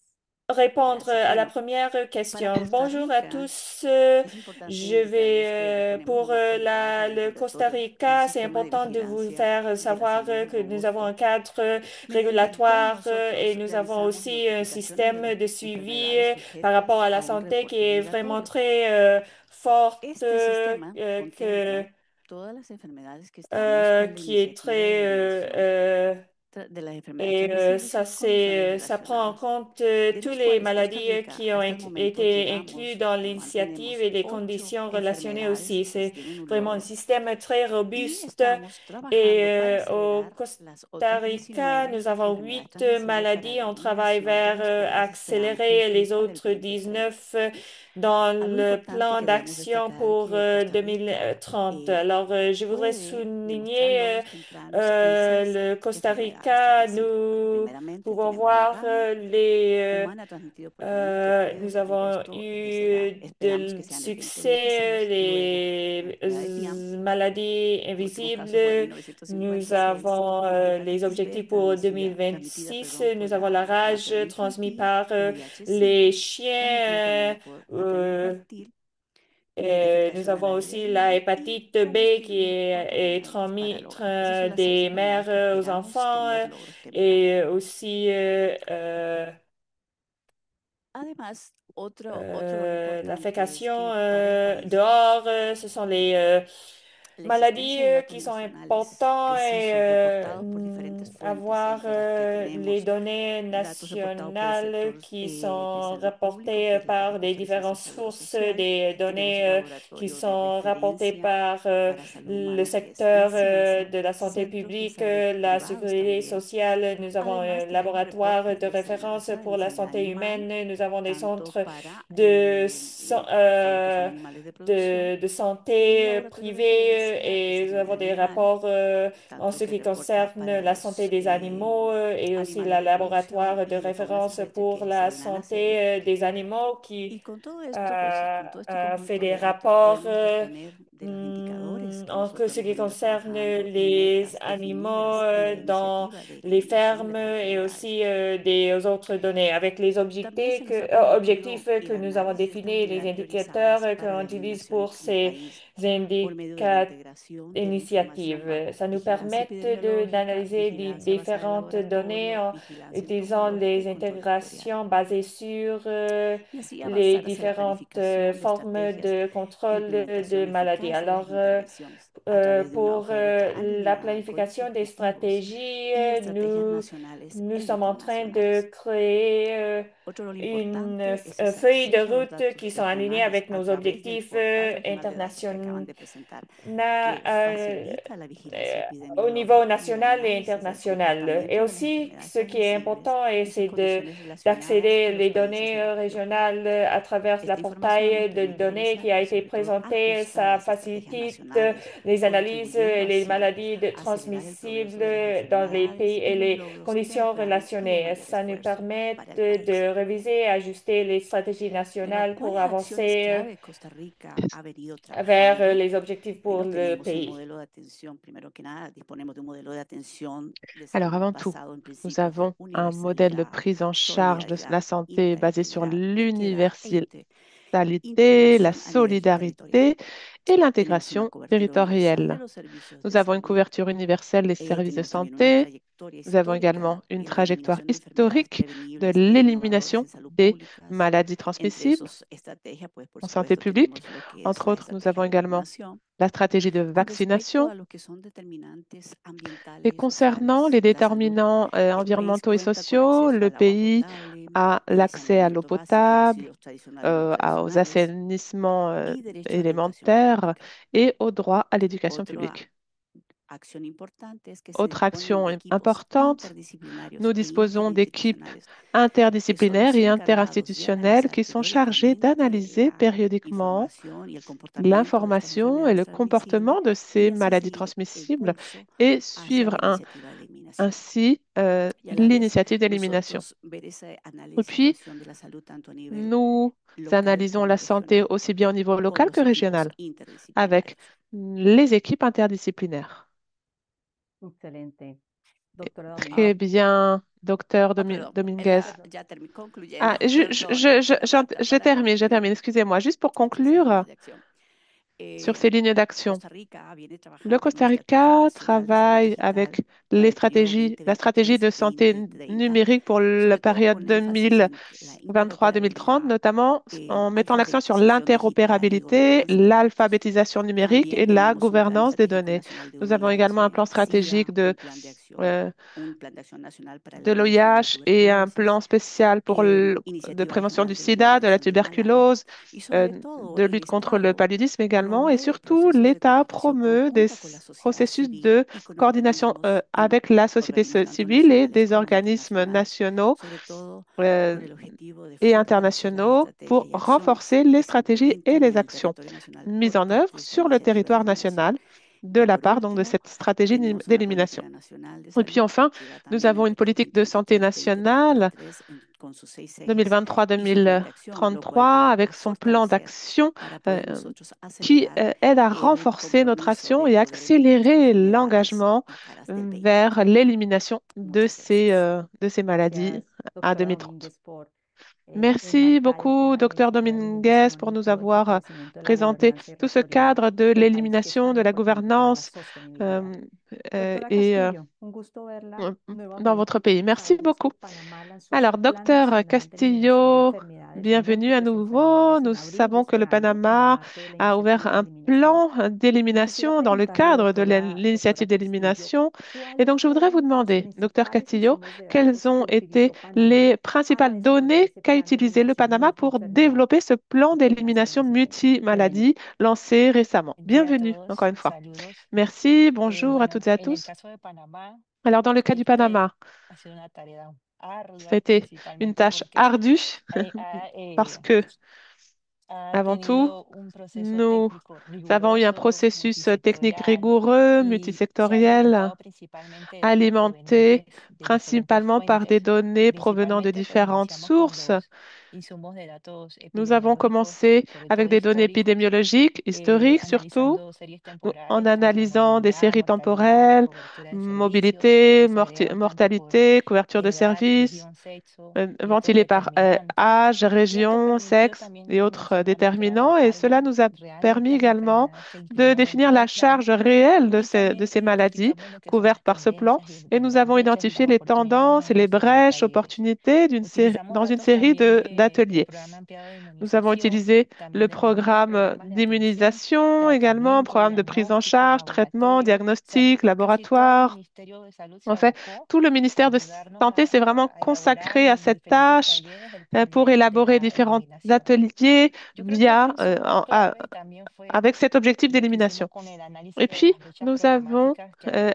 répondre Gracias. à la Bueno, première para question? Costa Bonjour à Rica tous. es importante Je vais indicarles que disponemos de pour una actualidad en el le Costa regulatorio, un Rica, c'est sistema de important de vous vigilancia faire de la savoir salud que nous avons un robusto, cadre mediante el cual régulatoire et nosotros nous avons realizamos aussi un notificaciones de système las de suivi enfermedades par rapport sujetas à la a un santé qui reporte est vraiment obligatorio. très forte, Este sistema que, contempla todas las enfermedades que estamos en la qui est iniciativa de très eliminación de las enfermedades et transmisibles y condiciones ça prend en relacionadas, compte de toutes los les cuales Costa maladies Rica qui ont hasta el momento été incluses llevamos dans o l'initiative mantenemos et les 8 conditions relationnées enfermedades aussi. que C'est tienen un vraiment un logro système très y robuste. estamos Et trabajando para au acelerar las Costa otras Rica, 19 nous avons enfermedades 8 transmisibles para maladies. la On travaille eliminación de vers las cuales esperamos accélérer cumplir les para el autres 2030. 19 dans Algo le importante plan que debemos d'action destacar pour que Costa Rica 2030. Alors, je voudrais puede demostrar souligner logros tempranos en 6 le Costa enfermedades Rica. transmisibles. Nous Primeramente, pouvons tenemos la voir rabia les humana transmitido por ranas, que puede nous ocurrir avons esto desde la, eu esperamos que de sea en el succès 2026. Luego, la les enfermedad de Lyme, maladies el último caso fue en invisibles. Nous 1956. avons La les hepatitis B objectifs pour transmitida, 2026. perdón, por Nous avons la la rage termitas transmise y par el les VIH-Sida, transmitido chiens. también por materno infantil, la Nous identificación avons al aire aussi la libre y hépatite B qui combustible est oportunidades para el transmise hogar. Esas son las 6 des enfermedades mères que aux esperamos enfants tener logros tempranos. et aussi Además, otro logro la importante es fécation que para el país dehors, ce sont les la maladies existencia de datos qui sont nacionales importantes et precisos reportados por diferentes fuentes, avoir entre las que les tenemos données datos reportados por el nationales sector qui de sont salud público, rapportées que es la par Caja des Costarricense différentes de Seguro sources, Social, des y tenemos el données qui laboratorio de sont rapportées referencia par para salud le humana, que es secteur INSIMASA, de la santé centros de publique, salud la privados sécurité también. sociale. Nous avons un Además, tenemos laboratoire reportes de de référence SENASA de pour la enfermedad santé animal, humaine. Nous avons des tanto centres para todo lo que son euh, animales de producción de y santé laboratorios de privés referencia de et nous avons sanidad des animal, rapports en tanto ce que qui reporta concerne para la santé los des animaux et aussi animales le de producción laboratoire de y de fauna référence silvestre pour que es la el INANACEL. santé des animaux Y qui con todo esto, pues con todo este fait conjunto des de datos rapports podemos disponer de los indicadores que en ce nosotros qui hemos venido concerne trabajando y les metas animaux definidas en la dans iniciativa de les eliminación de fermes las et enfermedades. aussi des autres données avec les También se nos ha permitido objectifs que el nous avons análisis de estas définis, les unidades indicateurs priorizadas para qu'on la utilise eliminación pour en el ces país por medio de la indicateurs integración de la información initiatives. bajo Ça nous vigilancia permet epidemiológica, d'analyser les vigilancia basada en différentes données laboratorio, en vigilancia utilisant entomológica y les control vectorial. intégrations basées sur Y así les avanzar hacia la différentes planificación de formes estrategias de de contrôle de implementación maladies. eficaz de las Alors, intervenciones a través de una pour hoja de ruta la alineada con los planification des objetivos stratégies, y estrategias nacionales nous e sommes en train de internacionales. créer Otro rol une importante es ese feuille de acceso a los route qui datos sont alignés regionales avec a nos través del objectifs Portal Regional de Datos internationaux n'a, au niveau national et international. Et aussi, ce qui est important, c'est d'accéder les données régionales à travers la portail de données qui a été présenté. Ça facilite les analyses et les maladies transmissibles dans les pays et les conditions relationnées. Ça nous permet de réviser et ajuster les stratégies nationales pour avancer vers les objectifs pour le pays. Alors, avant tout, nous avons un modèle de prise en charge de la santé basé sur l'universalité, la solidarité et l'intégration territoriale. Nous avons une couverture universelle des services de santé. Nous avons également une trajectoire historique de l'élimination des maladies transmissibles en santé publique. Entre autres, nous avons également la stratégie de vaccination. Et concernant les déterminants environnementaux et sociaux, le pays a l'accès à l'eau potable, aux assainissements élémentaires et au droit à l'éducation publique. Autre action importante, nous disposons d'équipes interdisciplinaires et interinstitutionnelles qui sont chargées d'analyser périodiquement l'information et le comportement de ces maladies transmissibles et suivre ainsi l'initiative d'élimination. Et puis, nous analysons la santé aussi bien au niveau local que régional avec les équipes interdisciplinaires. Très bien, docteur Dominguez. Ah, je termine, excusez-moi. Juste pour conclure sur ces lignes d'action. Le Costa Rica travaille avec la stratégie de santé numérique pour la période 2023-2030, notamment en mettant l'accent sur l'interopérabilité, l'alphabétisation numérique et la gouvernance des données. Nous avons également un plan stratégique de l'OIH et un plan spécial de prévention du sida, de la tuberculose, de lutte contre le paludisme également. Et surtout, l'État promeut des processus de coordination avec la société civile et des organismes nationaux et internationaux pour renforcer les stratégies et les actions mises en œuvre sur le territoire national de la part donc, de cette stratégie d'élimination. Et puis enfin, nous avons une politique de santé nationale 2023-2033 avec son plan d'action qui aide à renforcer notre action et accélérer l'engagement vers l'élimination de ces maladies à 2030. Merci beaucoup, docteur Dominguez, pour nous avoir présenté tout ce cadre de l'élimination, de la gouvernance dans votre pays. Merci beaucoup. Alors, docteur Castillo, bienvenue à nouveau. Nous savons que le Panama a ouvert un plan d'élimination dans le cadre de l'initiative d'élimination. Et donc, je voudrais vous demander, docteur Castillo, quelles ont été les principales données qu'a utilisé le Panama pour développer ce plan d'élimination multi-maladies lancé récemment. Bienvenue, encore une fois. Merci, bonjour à toutes et à tous. Alors, dans le cas du Panama, c'était une tâche ardue parce que, avant tout, nous avons eu un processus technique rigoureux, multisectoriel, alimenté principalement par des données provenant de différentes sources. Nous avons commencé avec des données épidémiologiques, historiques surtout, en analysant des séries temporelles, mobilité, mortalité, couverture de services, ventilées par âge, région, sexe et autres déterminants. Et cela nous a permis également de définir la charge réelle de ces maladies couvertes par ce plan. Et nous avons identifié les tendances et les brèches, opportunités dans une série d'ateliers. Nous avons utilisé le programme d'immunisation également, programme de prise en charge, traitement, diagnostic, laboratoire. En fait, tout le ministère de Santé s'est vraiment consacré à cette tâche pour élaborer différents ateliers via, avec cet objectif d'élimination. Et puis, nous avons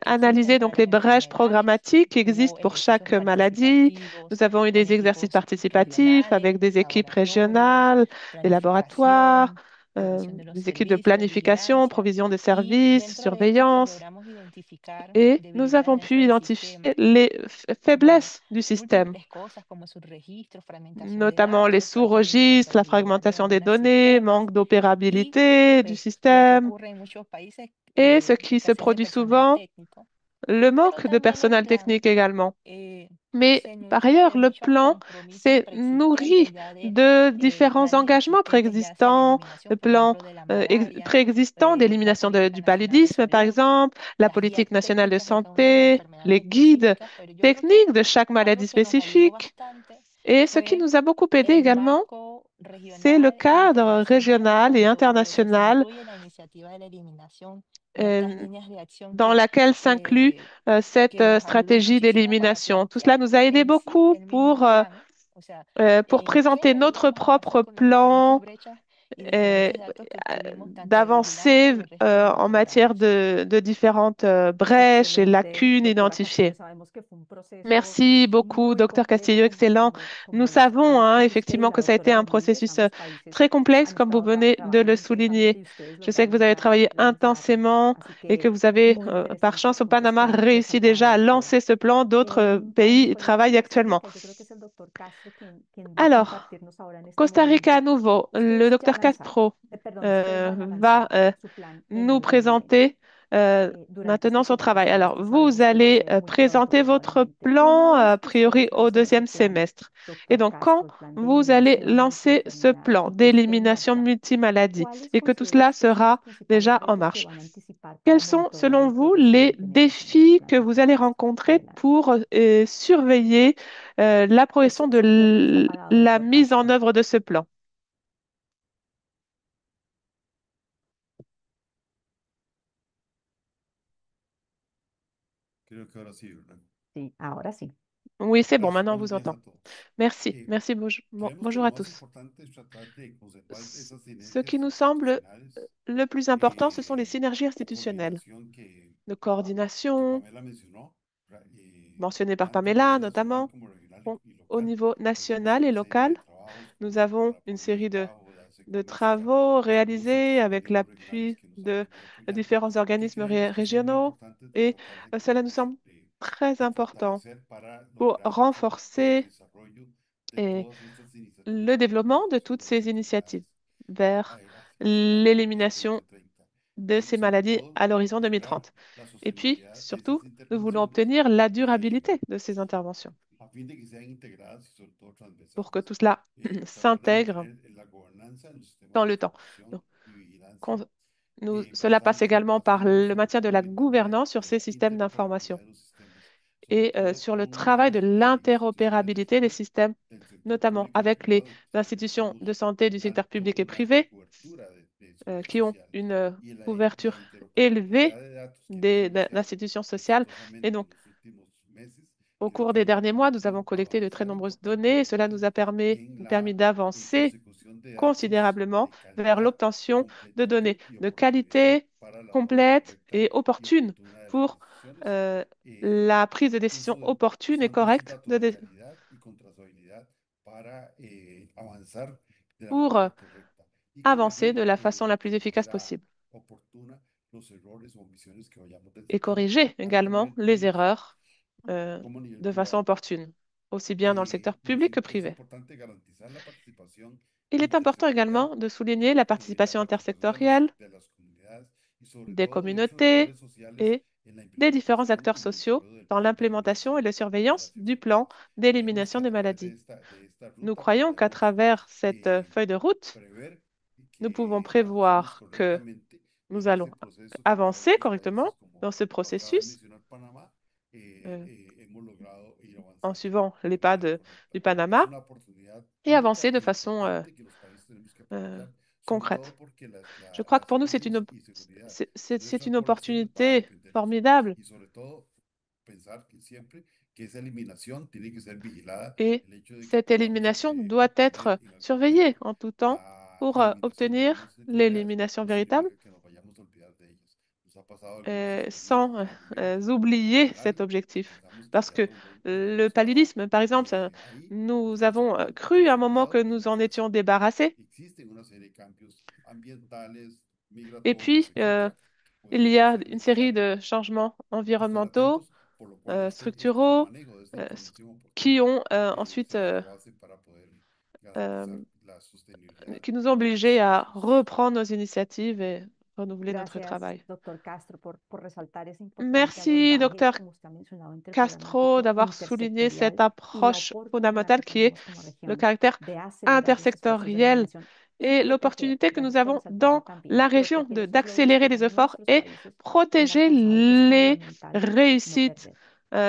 analysé donc les brèches programmatiques qui existent pour chaque maladie. Nous avons eu des exercices participatifs avec des équipes régionales, des laboratoires, des équipes de planification, provision de services, surveillance. Et nous avons pu identifier les faiblesses du système, notamment les sous-registres, la fragmentation des données, manque d'opérabilité du système et ce qui se produit souvent, le manque de personnel technique également. Mais par ailleurs, le plan s'est nourri de différents engagements préexistants, le plan préexistant d'élimination du paludisme, par exemple, la politique nationale de santé, les guides techniques de chaque maladie spécifique. Et ce qui nous a beaucoup aidé également, c'est le cadre régional et international euh, dans laquelle s'inclut cette stratégie d'élimination. Tout cela nous a aidé beaucoup pour présenter notre propre plan euh, d'avancer en matière de différentes brèches et lacunes identifiées. Merci beaucoup, Docteur Castillo, excellent. Nous savons effectivement que ça a été un processus très complexe, comme vous venez de le souligner. Je sais que vous avez travaillé intensément et que vous avez, par chance au Panama, réussi déjà à lancer ce plan. D'autres pays y travaillent actuellement. Alors, Costa Rica à nouveau, le docteur Castro va nous présenter maintenant son travail. Alors, vous allez présenter votre plan a priori au deuxième semestre. Et donc, quand vous allez lancer ce plan d'élimination multimaladie et que tout cela sera déjà en marche, quels sont, selon vous, les défis que vous allez rencontrer pour surveiller la progression de la mise en œuvre de ce plan? Sí, ahora sí. Oui, c'est bon, maintenant on vous entend. Merci, merci, bonjour à tous. Ce qui nous semble le plus important, ce sont les synergies institutionnelles de coordination, mentionnées par Pamela notamment, au niveau national et local. Nous avons une série de travaux réalisés avec l'appui de différents organismes régionaux et cela nous semble très important pour renforcer le développement de toutes ces initiatives vers l'élimination de ces maladies à l'horizon 2030. Et puis, surtout, nous voulons obtenir la durabilité de ces interventions pour que tout cela s'intègre dans le temps. Donc, cela passe également par le maintien de la gouvernance sur ces systèmes d'information et sur le travail de l'interopérabilité des systèmes, notamment avec les institutions de santé du secteur public et privé, qui ont une couverture élevée d'institutions sociales. Et donc, au cours des derniers mois, nous avons collecté de très nombreuses données et cela nous a permis d'avancer considérablement vers l'obtention de données de qualité, complètes et opportunes pour la prise de décision opportune et correcte pour avancer de la façon la plus efficace possible et corriger également les erreurs de façon opportune, aussi bien dans le secteur public que privé. Il est important également de souligner la participation intersectorielle des communautés et des différents acteurs sociaux dans l'implémentation et la surveillance du plan d'élimination des maladies. Nous croyons qu'à travers cette feuille de route, nous pouvons prévoir que nous allons avancer correctement dans ce processus en suivant les pas du Panama et avancer de façon euh, concrètes. Je crois que pour nous, c'est une opportunité formidable. Et cette élimination doit être surveillée en tout temps pour obtenir l'élimination véritable sans oublier cet objectif. Parce que le paludisme, par exemple, nous avons cru à un moment que nous en étions débarrassés. Et puis, il y a une série de changements environnementaux, structuraux, qui ont ensuite euh, qui nous ont obligés à reprendre nos initiatives et renouveler notre Gracias, travail. doctor Castro, por resaltar ese importante Merci, abordaje, docteur como usted ha mencionado, Castro, interprogramático d'avoir souligné cette intersectorial y la approche oportunidad fondamentale que qui est tenemos como le región caractère de acelerar los esfuerzos de intersectoriel eliminación. Y et yo creo que, l'opportunité que nous gracias por avons resaltarlo dans también, la région proteger esos logros d'accélérer que les ya efforts nuestros et países han protéger alcanzado y es les fundamental no réussites perder.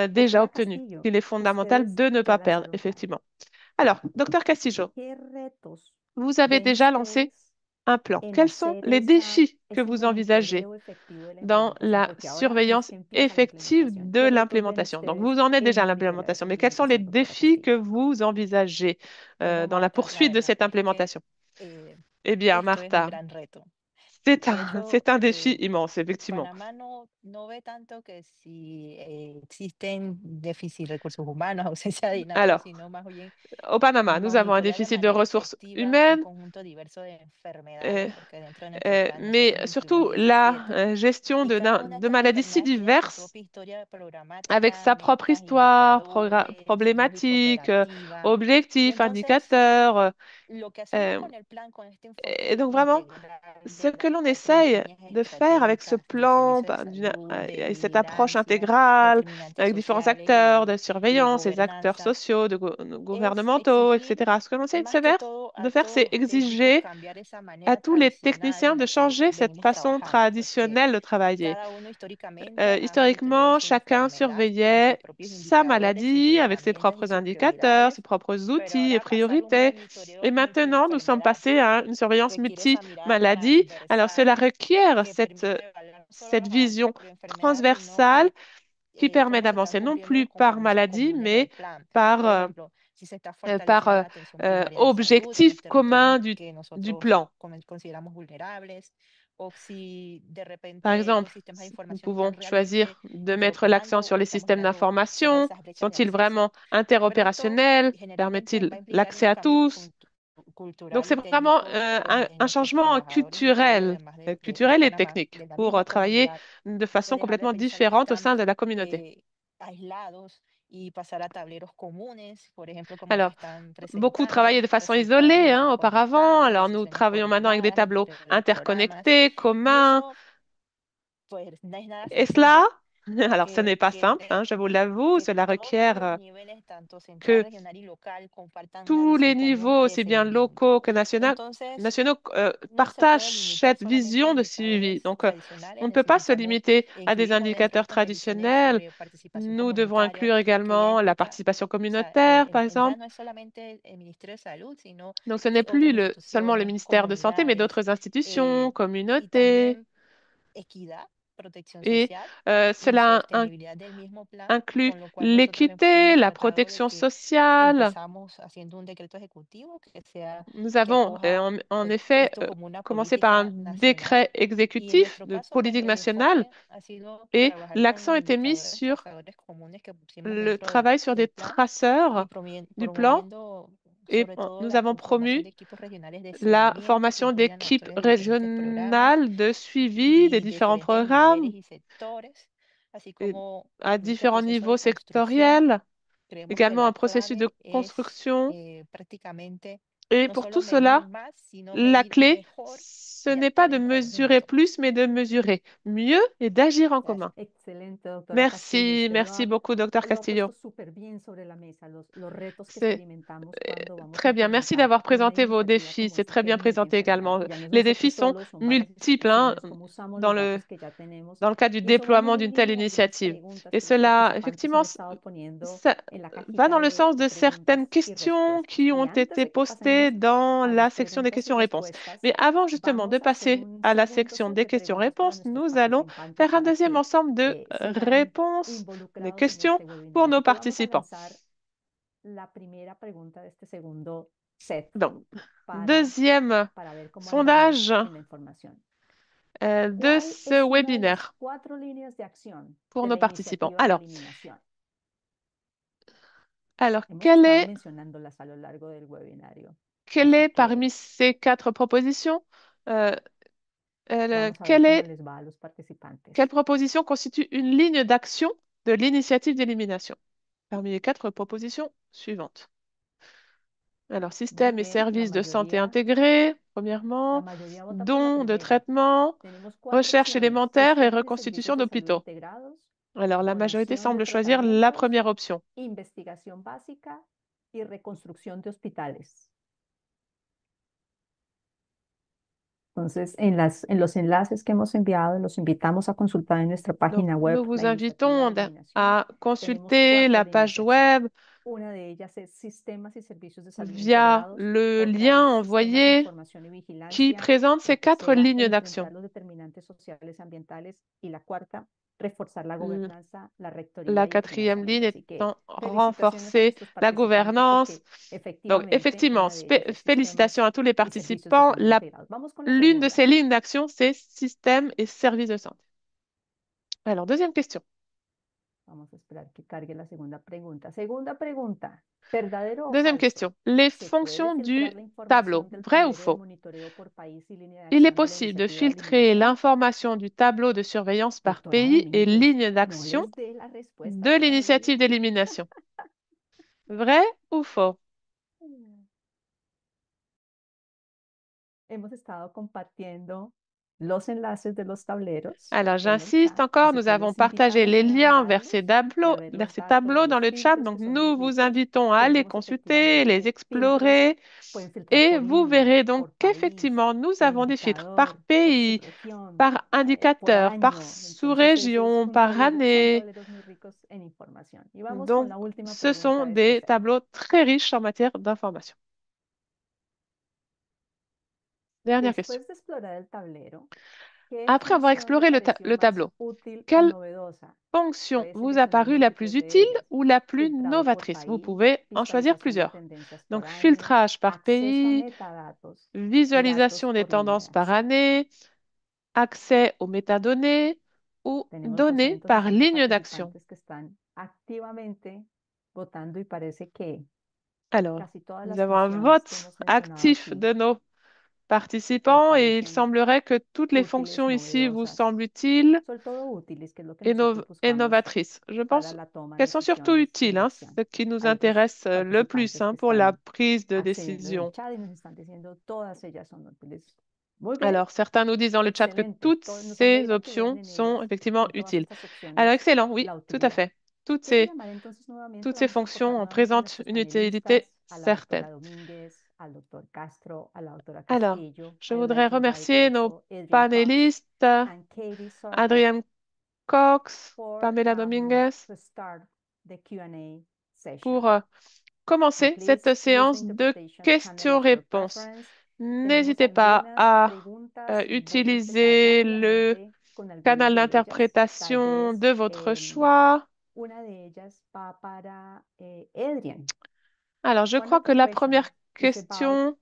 déjà Doctora obtenues. Castillo, Il est fondamental ustedes de ne ya pas perdre, lanzaron planes. effectivement. Alors, docteur Castillo, ¿Qué retos vous avez ven déjà lancé ustedes un plan. en Quels sont hacer les défis que ese vous envisagez monitoreo efectivo de la dans implementación? la Porque ahora es surveillance que empieza la effective implementación. de ¿Qué retos ven l'implémentation? Donc, ustedes vous en êtes déjà en à monitorear esa l'implémentation, mais quels sont les implementación, doctora défis que Castillo? vous envisagez Bueno, dans la Marta, la poursuite de verdad cette es que implémentation? eh, Eh bien, esto es un Martha, gran reto. c'est De un, hecho, c'est un défi immense, effectivement. Panamá no ve tanto que si existen déficits de recursos humanos, ausencia de dinámica, Alors, sino más bien au Panama, nous avons un monitorear de déficit de manera ressources efectiva un humaines, conjunto diverso de euh, enfermedades, porque dentro de nuestro plan mais nosotros surtout incluimos la 17, gestion y cada una de de estas maladies si enfermedades tiene su diverses, propia historia avec programática, sa propre metas, histoire, indicadores, lógica problématique, operativa. Y objectifs, entonces, indicateurs. lo que hacemos euh, con el plan, con este et enfoque donc vraiment, integral ce de que las l'on cuatro essaye líneas de faire avec ce estratégicas de plan, servicio de salud, de et cette approche vigilancia, intégrale, determinantes avec différents sociales acteurs y de de surveillance, les acteurs gobernanza, sociaux, es gouvernementaux, exigir etc. Ce que l'on essaie más que todo de a faire, todos c'est los técnicos exiger cambiar esa à manera tous les tradicional techniciens en de la que changer cette venimos façon trabajando, porque traditionnelle de travailler. cada uno históricamente ha monitoreado Historiquement, su chacun enfermedad con sus surveillait propios sa indicadores, sus maladie avec ses herramientas y propres sus indicateurs, ses prioridades, propres pero outils et ahora pasar un priorités. Et monitoreo maintenant, nous sommes multienfermedad passés à une surveillance requiere esa mirada multi-maladie. Alors, cela transversal requiert que permite evaluar no solo cette los avances vision por enfermedad, sino transversale que qui permet cómo se están d'avancer non cumpliendo plus los par compromisos maladie, comunes del mais plan. par, Por ejemplo, si se está par fortaleciendo la atención primaria de salud en objectif los territorios commun que du nosotros plan. consideramos vulnerables, o si de Par repente los exemple, sistemas de nous información están pouvons choisir realmente de mettre l'accent interoperando sur o les estamos systèmes dejando cerrar d'information. esas brechas de Sont-ils acceso. vraiment Pero esto interopérationnels? generalmente va Permettent-ils a implicar un l'accès à cambio tous? Donc, cultural c'est y vraiment técnico un en nuestros changement trabajadores. Y te hablo además de culturel et Panamá, technique de la pour misma travailler comunidad. de No façon puedes dejar de complètement pensar que différente au están sein de la communauté. aislados y pasar a tableros comunes, por ejemplo, como el que Alors, están beaucoup presentando, travaillaient de façon resultados isolée, hein, auparavant. interconectados, Alors, nous decisiones travaillons maintenant avec des coordinadas tableaux entre los programas. interconnectés, Y communs. eso, pues, no es nada Et cela, sencillo alors ce porque n'est pas simple, requiere hein, je vous l'avoue, que cela todos requiert los niveles, tanto central, que regional y local, compartan una tous les visión común niveaux, de aussi bien seguimiento. locaux que Entonces, nationaux, no se partagent puede limitar cette solamente a vision de suivi. indicadores Donc, on tradicionales, ne peut pas se necesitamos limiter à des incluir, por ejemplo, indicateurs estas revisiones traditionnels. sobre participación Nous devons comunitaria, inclure que ya également la implica, participation o sea, communautaire, par ya exemple. no es solamente el Ministerio de Salud, sino Donc, ce n'est plus otras seulement le instituciones, ministère de Santé, mais comunidades, d'autres institutions, y communautés. también equidad, protección Et social y cela sostenibilidad del mismo plan, inclut con lo cual nosotros l'équité, hemos la tratado de protection que sociale. empezamos haciendo un decreto ejecutivo Nous que avons acoja en pues effet esto como una commencé par un política nacional décret y en exécutif nuestro de caso pues politique el nationale enfoque ha sido et trabajar con l'accent los était mis indicadores sur trazadores comunes que pusimos le dentro travail sur des del plan y traceurs du plan promoviendo et sobre todo nous la avons conformación promu de equipos regionales de la seguimiento que formation incluyan d'équipes actores de diferentes programas régionales de suivi des y différents diferentes niveles programmes y sectores, así et como à incluso el différents proceso niveaux de construcción. sectoriels, Creemos que également un la processus de clave es construction. prácticamente Et no pour solo tout medir cela, más, sino la medir clé, mejor ce y n'est pas actuar de en mesurer conjunto. plus, mais de mesurer mieux et d'agir en commun. Gracias. Excelente, doctora Castillo. Merci, Usted merci beaucoup, docteur lo ha Castillo. puesto súper bien sobre la mesa, los retos que C'est experimentamos cuando vamos a très bien. Merci implementar d'avoir una présenté vos iniciativa défis. como C'est esta très que es bien présenté emergencia également. climática. Ya no es Les nosotros défis sont solos, son varias multiples, hein, instituciones, cómo usamos dans las le, bases que ya tenemos. dans le cadre du Y eso va déploiement muy en d'une telle línea de algunas initiative. preguntas Et que los cela, participantes han effectivement, estado poniendo ça en la va cajita dans le sens de de certaines preguntas y questions respuestas. qui Y ont antes été de que postées pasemos dans a la las section des preguntas y questions-réponses. respuestas, Mais avant justement de vamos a hacer passer un à la segundo section set des de preguntas para questions-réponses, nuestros nous allons participantes faire un para deuxième que ensemble de sigan réponses, des involucrados en questions este webinar. pour nos Así que vamos a participants. lanzar la primera pregunta de este segundo set Donc, para, deuxième para ver cómo avanzamos sondage en la información. de ¿Cuál ce es una de las webinaire 4 líneas de acción pour de nos la participants. iniciativa de Alors, eliminación? Hemos quelle estado est, mencionándolas a lo largo del webinario. quelle Así est que parmi ces 4 propositions, euh, vamos a ver quelle cómo est, les va a los participantes. quelle proposition constitue une ligne d'action de l'initiative d'élimination? Parmi les 4 propositions suivantes. Alors, Muy système et bien, la services de santé mayoría, intégrés, la premièrement, mayoría vota por la dons de primera. traitement, Tenemos 4 recherche opciones: élémentaire et système de reconstitution servicios de salud d'hôpitaux. integrados, Alors, la majorité donación de semble choisir la tratamientos, première option. investigación básica y reconstrucción de hospitales. Entonces, en los enlaces que hemos enviado, los invitamos a consultar en nuestra Donc, página web nous vous la iniciativa de invitons eliminación. à Tenemos consulter 4 la líneas page de acción. web Una de ellas es sistemas y servicios de salud via integrados. le Otra lien es sistemas de envoyé información y qui vigilancia. présente La ces 4 tercera, lignes enfrentar d'action. los determinantes sociales y ambientales. Y la cuarta, reforzar la L- gobernanza, la rectoría La y el quatrième ligne financiamiento. Así que étant felicitaciones a renforcer nuestros la participantes gouvernance. porque Donc, efectivamente effectivement, una de ellas es félicitations sistemas à tous les y servicios de participants. salud integrados. Vamos con la L'une de segunda. ces lignes d'action, c'est système et services de santé. Alors, deuxième question. Vamos a esperar que cargue la segunda pregunta. Segunda pregunta. ¿Verdadero o Deuxième falso? question. Les ¿Se puede fonctions du filtrar la tableau, información del vrai ou tablero de faux? monitoreo por país y línea de Il est acción de la possible de iniciativa de filtrer eliminación? l'information du tableau de surveillance par Doctora pays et Domínguez, ligne no d'action les dé la respuesta de todavía. l'initiative d'élimination. Vrai ou faux? Hemos estado compartiendo los enlaces de los tableros Alors, en el j'insiste chat, encore, así nous que avons les partagé invitamos les a liens vers navegarlos ces y a ver los tableaux datos, dans los le chat. filtros Donc, que son nous muy vous ricos. invitons à les Tenemos consulter, les efectivamente filtros explorer pueden filtrar et por vous línea, verrez donc por país, qu'effectivement, nous por avons des filtres par indicador, por pays, subregión, par por indicateur, par año. Entonces, es sous-région, un par tablero, son année. tableros muy ricos en información. Y vamos con Donc, la última ce sont pregunta de este des set. tableaux très riches en matière d'information. Dernière question. Después de explorar el tablero, ¿qué Après avoir función le exploré pareció le más tableau, útil o quelle novedosa? fonction Puede vous a paru seleccionar la plus múltiples de utile ellas. ou la plus Filtrado por novatrice? Vous país, pouvez en choisir visualización de plusieurs. tendencias por Donc, año, filtrage par acceso a pays, metadatos y datos visualisation des por línea de tendances par acción. année, accès aux métadonnées ou Tenemos données par 260 ligne d'action. participantes que están activamente votando y parece que Alors, casi todas nous las avons un funciones que vote hemos mencionado actif aquí de nos les participants et il parecen semblerait que toutes les útiles, fonctions ici vous novedosas, semblent utiles sobre todo útiles, que es lo que et, nosotros et buscamos novatrices. Je para pense la toma de qu'elles sont surtout decisiones utiles, en hein, acción. ce qui nous Hay otros intéresse le plus participantes hein, que pour la están prise de accediendo en el décision. chat y nos están diciendo todas ellas son útiles. Muy bien, Alors, certains nous disent dans le chat que excelente. toutes Nos ces alegra que vean options en sont ellas, effectivement en todas utiles. estas Alors, opciones, excellent, oui, la tout à utilidad. fait. Quiero llamar entonces nuevamente, Toutes ces vamos a fonctions incorporar en nuevamente a présentent nuestros une utilité panelistas, a la doctora certaine. Domínguez, al doctor Castro, a la doctora Alors, Castillo. je I would voudrais like to invite remercier nos also Adrian Cox panélistes, and Katie Sorka Adrienne Cox, for Pamela Dominguez, to start the Q&A session. pour commencer And cette please use the séance de interpretation panel of your questions-réponses. preference. N'hésitez Tenemos pas algunas à preguntas y votos que utiliser salgan, le obviamente, con algunas canal de ellas. Tal d'interprétation vez de votre choix. una de ellas va para Adrian. Alors, je One crois of que the la questions première is about question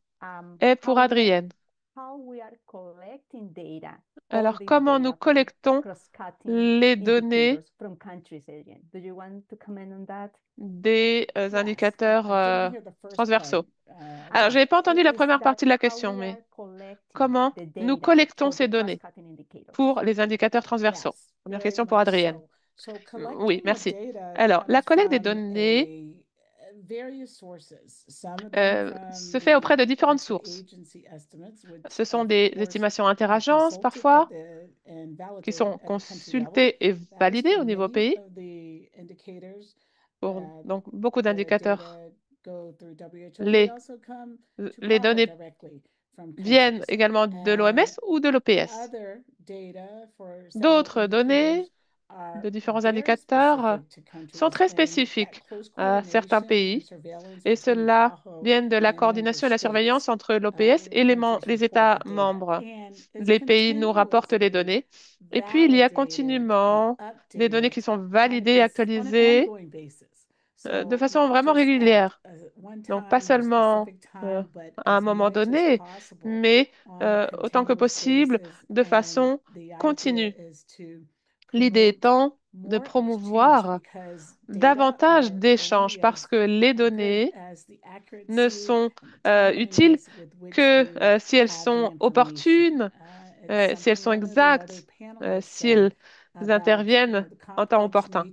est pour Adrienne. how we are collecting data, Alors, all this comment nous data from collectons cross-cutting les données indicators from countries, Adrian? Do you want to comment on that? des Yes, indicateurs I didn't hear the first transversaux? part. Alors, je n'ai pas entendu It la is première that partie de la how question, we mais are collecting comment the nous data collectons for the ces données cross-cutting indicators. pour les indicateurs transversaux? Yes, Première very question pour much Adrienne. so. So Oui, collecting the merci. data Alors, la comes collecte des from données se fait auprès de différentes sources. Ce sont des estimations interagences parfois qui sont consultées et validées au niveau pays pour donc beaucoup d'indicateurs. Les, les données viennent également de l'OMS ou de l'OPS. D'autres données de différents indicateurs sont très spécifiques à certains pays et cela vient de la coordination et la surveillance entre l'OPS et les États membres. Les pays nous rapportent les données et puis il y a continuellement des données qui sont validées et actualisées de façon vraiment régulière. Donc pas seulement à un moment donné, mais autant que possible de façon continue. L'idée étant de promouvoir davantage d'échanges parce que les données ne sont utiles que si elles sont opportunes, si elles sont exactes, si elles interviennent en temps opportun.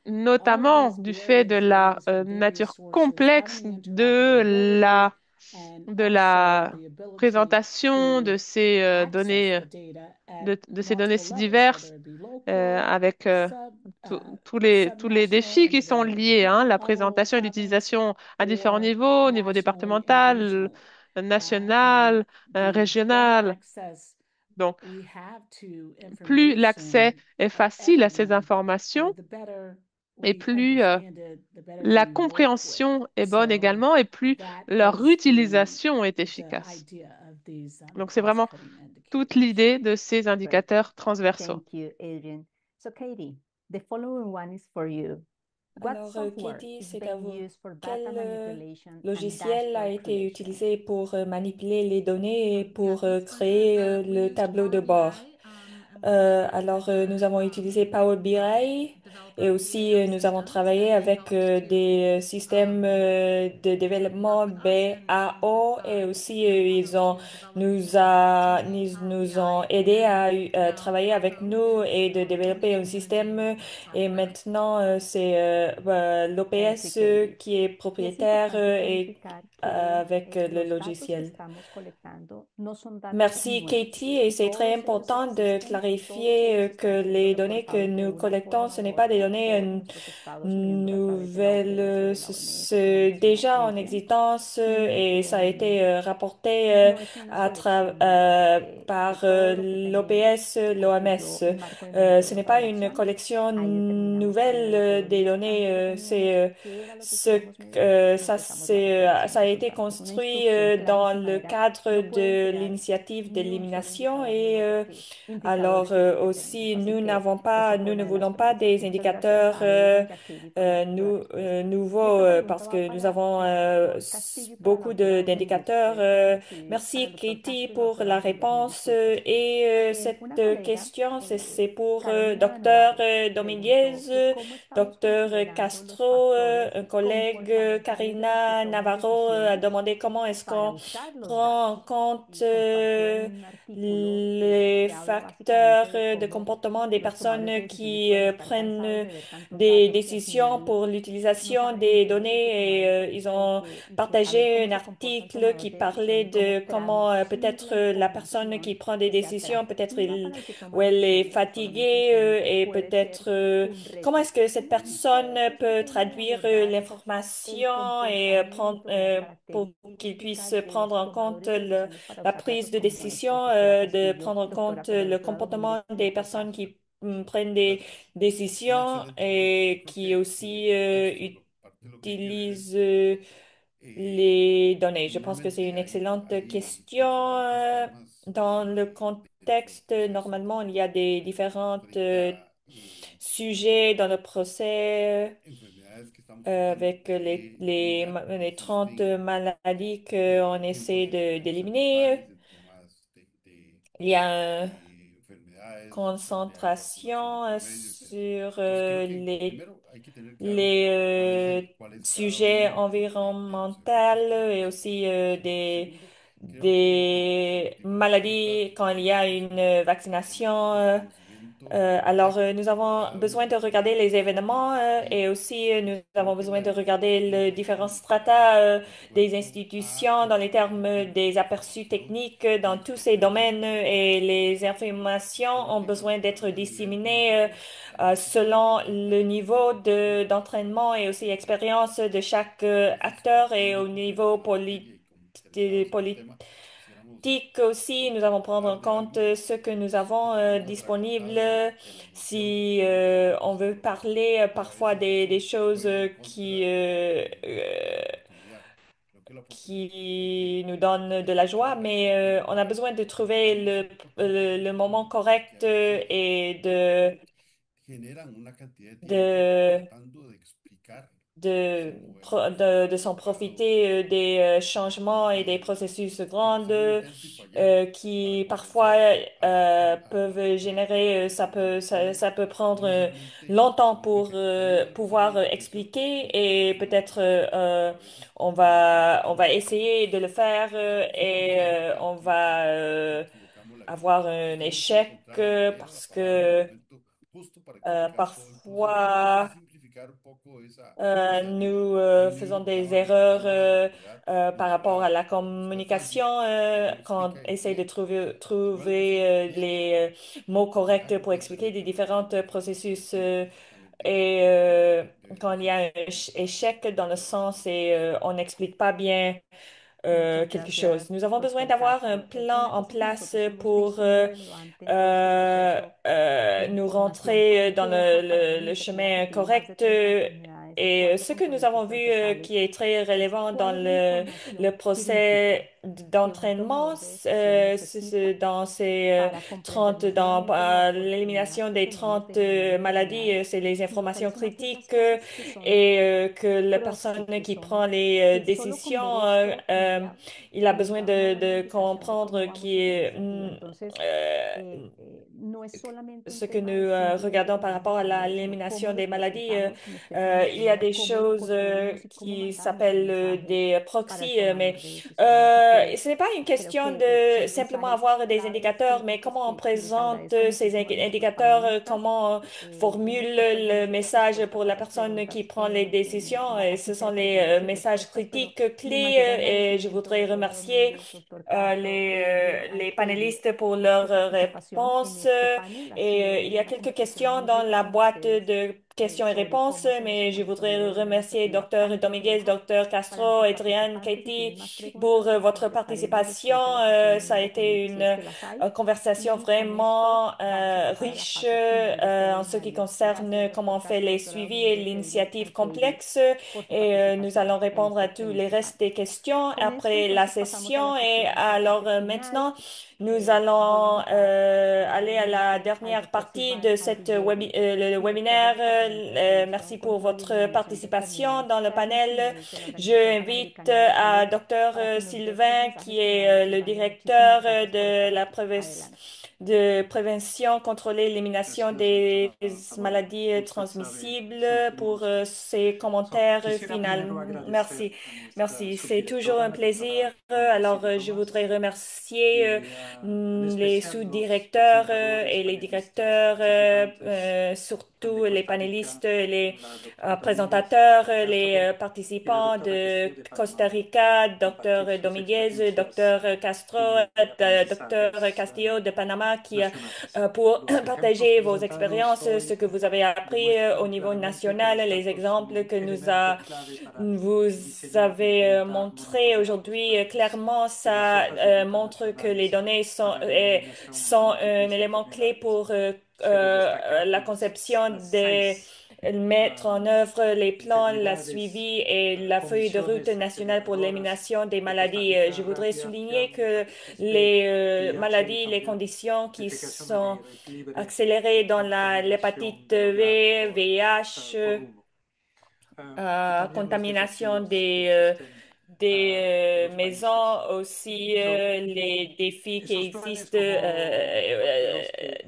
Notamment du fait de la nature complexe de la présentation de ces données, de ces données si diverses, avec tous les défis qui sont liés, hein, la présentation et l'utilisation à différents niveaux, au niveau départemental, national, régional. Donc, plus l'accès est facile à ces informations, et plus la compréhension est bonne également, et plus leur utilisation est efficace. Donc, c'est vraiment toute l'idée de ces indicateurs transversaux. Thank you, Adrian. So, Katie, the following one is for you. What Alors, software Katie, is c'est à being vous. used for data Quel manipulation and logiciel a dashboard été creation? utilisé pour manipuler les données et pour créer le tableau de bord? Nous avons utilisé Power BI et aussi nous avons travaillé avec des systèmes de développement BAO et aussi ils nous ont aidé à travailler avec nous et de développer un système. Et maintenant, c'est l'OPS qui est Es propriétaire importante et clarificar que avec le los datos que logiciel. estamos colectando no son datos Merci nuevos. Katie, et c'est très Todos ellos important de existen y todos clarifier ellos que están siendo les données que reportados de nous una collectons, forma ce u n'est pas des otra données por nuestros Estados miembros a través de la OPS y nouvelles, de la OMS, como déjà mencionó en Adrian. existence Y et ça a été rapporté no es una selección de par todo lo que tenemos. l'OPS, Por ejemplo, l'OMS. el marco de Ce monitoreo n'est para pas la une acción. collection Ahí determinamos cuál era nouvelle la des periodización que données, teníamos, qué era lo que queríamos medir y empezamos la ça recolección a de esos été datos. Una construit instrucción dans clarísima le era, cadre no pueden de crear l'initiative ni un solo d'élimination indicador et nuevo porque indicadores es lo que tenemos. aussi Así que esa fue nous ne una de las voulons pas preguntas. des Muchas gracias indicateurs a Adrian y a Katie por la respuesta. Y nouveaux esta pregunta parce va que nous para avons el doctor Castillo y para la beaucoup doctora Domínguez. d'indicateurs. Ustedes pueden decidir para el Merci doctor Katie Castro y la pour doctora la Domínguez mis réponse disculpas. cette Una colega, question, c'est pour Carolina docteur Navarro, Dominguez, preguntó que cómo estamos docteur considerando los Castro, factores un collègue, comportamentales de los que Karina toman Navarro, a decisiones demandé comment est-ce para qu'on usar los prend en datos compte y compartió un artículo les que habla facteurs básicamente de de cómo comportement des los tomadores de personnes decisiones qui pueden estar prennent cansados de ver tantos des datos que al décisions final pour no l'utilisation saben des entender qué données tomar et ils y ont que saber partagé cómo un se comporta el article tomador qui de parlait decisión, cómo de comment traducir peut-être la la personne qui información prend des que sea décisions, peut-être atractiva para el que ou toma elle est decisiones de forma fatiguée eficiente et puede peut-être ser un comment reto. est-ce que cette Una de las personne cosas que peut querían traduire abordar es el l'information et prendre comportamiento y las pour qu'il puisse características de prendre los en compte tomadores de decisiones para la usar prise datos de como estos. décision, Doctora de Castillo, prendre en doctora, compte perdón, le doctora comportement Domínguez, des doctor personnes Castro. qui prennent des décisions et qui aussi utilisent les données. Je pense que c'est une excellente question. Dans le contexte, normalement, il y a des différents sujets dans le procès avec les 30 maladies qu'on essaie d'éliminer. Il y a une concentration sur les sujets environnementaux et aussi des maladies quand il y a une vaccination. Nous avons besoin de regarder les événements et aussi nous avons besoin de regarder les différents strata des institutions dans les termes des aperçus techniques dans tous ces domaines et les informations ont besoin d'être disséminées selon le niveau d'entraînement et aussi expérience de chaque acteur et au niveau politique aussi, nous allons prendre en compte ce que nous avons disponible. Si on veut parler parfois des choses qui nous donnent de la joie, mais on a besoin de trouver le moment correct de de s'en profiter des changements et des processus grands qui parfois peuvent générer, ça peut prendre longtemps pour pouvoir expliquer et peut-être on va essayer de le faire et on va avoir un échec parce que parfois nous faisons des erreurs par rapport à la communication quand on essaie de trouver les mots corrects pour expliquer les différents processus et quand il y a un échec dans le sens et on n'explique pas bien quelque chose. Nous avons besoin d'avoir un plan en place pour nous rentrer dans le chemin correct. Ce que nous avons vu qui est très relevant dans le procès d'entraînement, dans ces 30, dans l'élimination des 30 maladies, c'est les informations critiques que la personne qui prend les décisions, il a besoin de comprendre euh, no es solamente un ce que tema nous de regardons par rapport à l'élimination cómo des maladies. interpretamos, como usted Il y a menciona, des cómo lo choses construimos y cómo qui mandamos el s'appellent mensaje des para el proxys, mais tomador de decisiones. Así que ce n'est pas une creo question que de son simplement mensajes avoir des claves, indicateurs, mais críticos, comment on que les présente agradezco ces muchísimo a nuestros indicateurs, panelistas. comment on Hemos formule puesto le muy message respuestas pour a la las personne qui preguntas prend les décisions. Et ce básicas sont y les preguntas y messages respuestas, pero critiques mi clés mayor et je agradecimiento de voudrais verdad, remercier doctor Castro, a les ustedes panélistes pour por su leurs participación en réponses. este panel. Ha Il sido y a una quelques conversación questions muy dans rica la con boîte ustedes de questions et sobre réponses, cómo hacemos mais je voudrais monitoreos de una remercier sociedad Dr. tan Dominguez, compleja Dr. para Castro, nuestros Adrienne, participantes y si Katie tienen más pour preguntas, pues votre contestaremos participation. después de la sesión Ça a été si es que las hay. une conversation Y con esto vraiment vamos a pasar a la riche fase final de este en ce qui webinario. concerne Gracias, comment doctor on fait les Castro, doctora suivis et Domínguez l'initiative and Katie, complexe. por su Et nous participación allons répondre à tous en les este restes panel. des questions Con esto, après la entonces, pasamos a la session. Et la alors fase final. maintenant, nous Voy a allons invitar aller à la al dernière doctor partie Silvan de Audiguero, le director del webinaire. Departamento de Prevención, Merci pour Control y votre Eliminación de participation dans Enfermedades le panel. Transmisibles de la Organización Je invite Panamericana de la à Salud Dr. para que nos dé sus Sylvain, mensajes qui est finales. le Silvano, directeur muchísimas gracias por de estar la aquí. Adelante. de prévention, contrôler l'élimination des maladies transmissibles pour ces commentaires finaux. Merci. Merci. C'est toujours un plaisir. Je voudrais remercier les sous-directeurs et les directeurs, surtout les panélistes, les présentateurs, les participants de Costa Rica, Dr. Dominguez, Dr. Castro, Dr. Castillo de Panama, pour partager vos expériences, ce que vous avez appris au niveau national, les exemples que vous avez montrés aujourd'hui. Clairement, ça montre que les données sont un élément clé pour la conception des mettre en œuvre les plans, la suivi et la feuille de route nationale pour l'élimination des maladies. Je voudrais souligner que les maladies, les conditions qui sont accélérées dans l'hépatite V, VIH, contamination des maisons, aussi les défis qui existent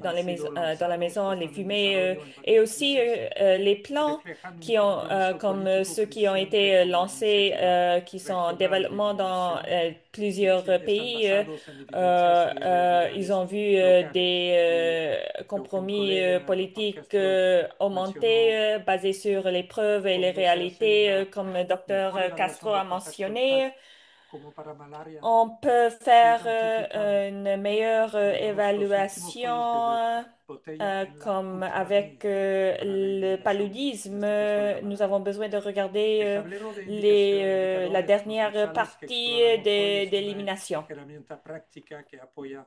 dans dans la maison, les fumées, et aussi les plans qui ont, comme ceux qui ont été lancés, qui sont en développement dans plusieurs pays, ils ont vu des compromis politiques augmenter, basés sur les preuves et les réalités, comme Dr Castro a mentionné. On peut faire une meilleure évaluation, comme avec le paludisme. Nous avons besoin de regarder la dernière partie d'élimination.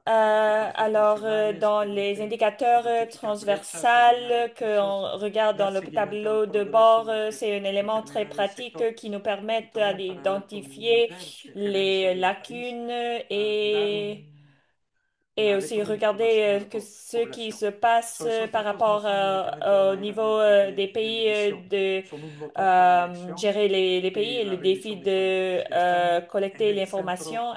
Dans les indicateurs transversales qu'on regarde dans le tableau de bord, c'est un élément très pratique qui nous permet d'identifier les lacunes et aussi regarder ce qui se passe par rapport au niveau des pays, de gérer les pays et le défi de collecter l'information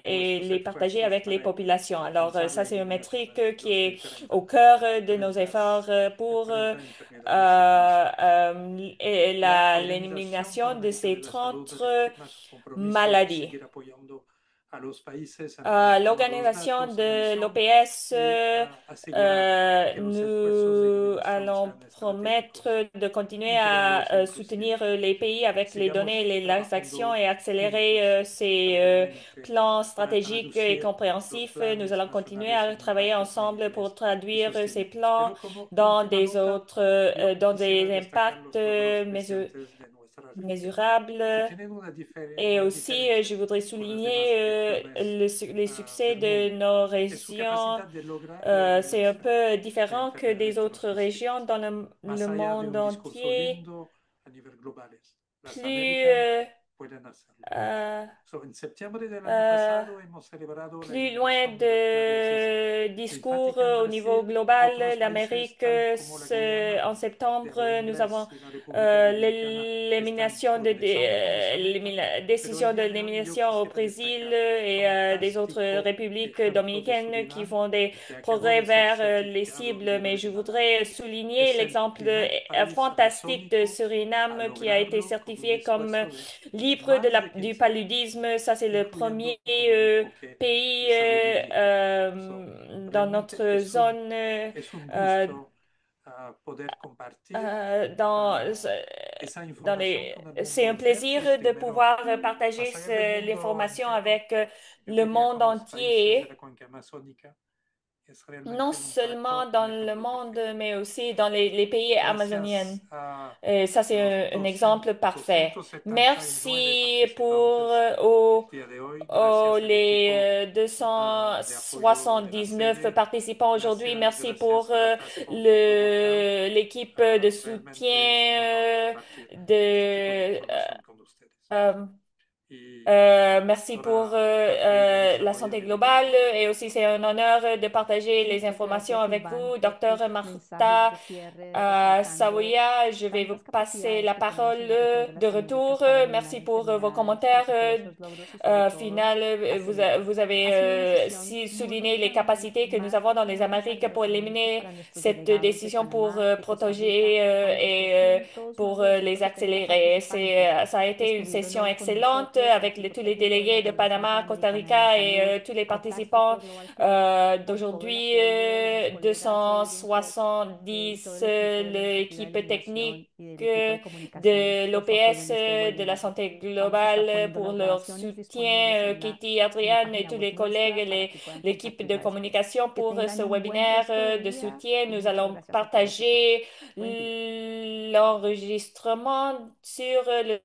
et les partager avec les populations. Alors, ça, c'est une métrique qui est au cœur de nos efforts pour l'élimination de ces 30 maladies. L'organisation de l'OPS, nous allons promettre de continuer à soutenir les pays avec les données et les actions et accélérer ces plans stratégiques et compréhensifs. Nous allons continuer à travailler ensemble pour traduire ces plans dans dans des impacts mesurables. Et aussi, je voudrais souligner les succès de nos régions. C'est un peu différent que des autres régions dans le monde entier. Plus, euh, plus loin de discours au niveau global, l'Amérique, en septembre, nous avons décision de l'élimination au Brésil et des autres républiques dominicaines qui font des progrès vers les cibles. Mais je voudrais souligner l'exemple fantastique de Suriname qui a été certifié comme libre du paludisme. Ça, c'est le premier pays dans notre zone euh, dans, c'est un plaisir de pouvoir partager l'information avec le monde entier, non seulement dans le monde, mais aussi dans les pays amazoniens. Et ça, c'est un exemple parfait. Merci pour les 279 participants aujourd'hui. Merci pour l'équipe de soutien euh, merci pour la santé globale et aussi c'est un honneur de partager les informations avec vous, Docteur Martha Savoya. Je vais vous passer la parole de retour. Merci pour vos commentaires. Final, vous avez souligné les capacités que nous avons dans les Amériques pour éliminer cette décision pour protéger et pour les accélérer. Ça a été une session excellente avec tous les délégués de Panama, Costa Rica et tous les participants d'aujourd'hui. 270, l'équipe technique de l'OPS, de la santé globale pour leur soutien, Katie, Adrienne et tous les collègues, l'équipe de communication pour ce webinaire de soutien. Nous allons partager l'enregistrement sur le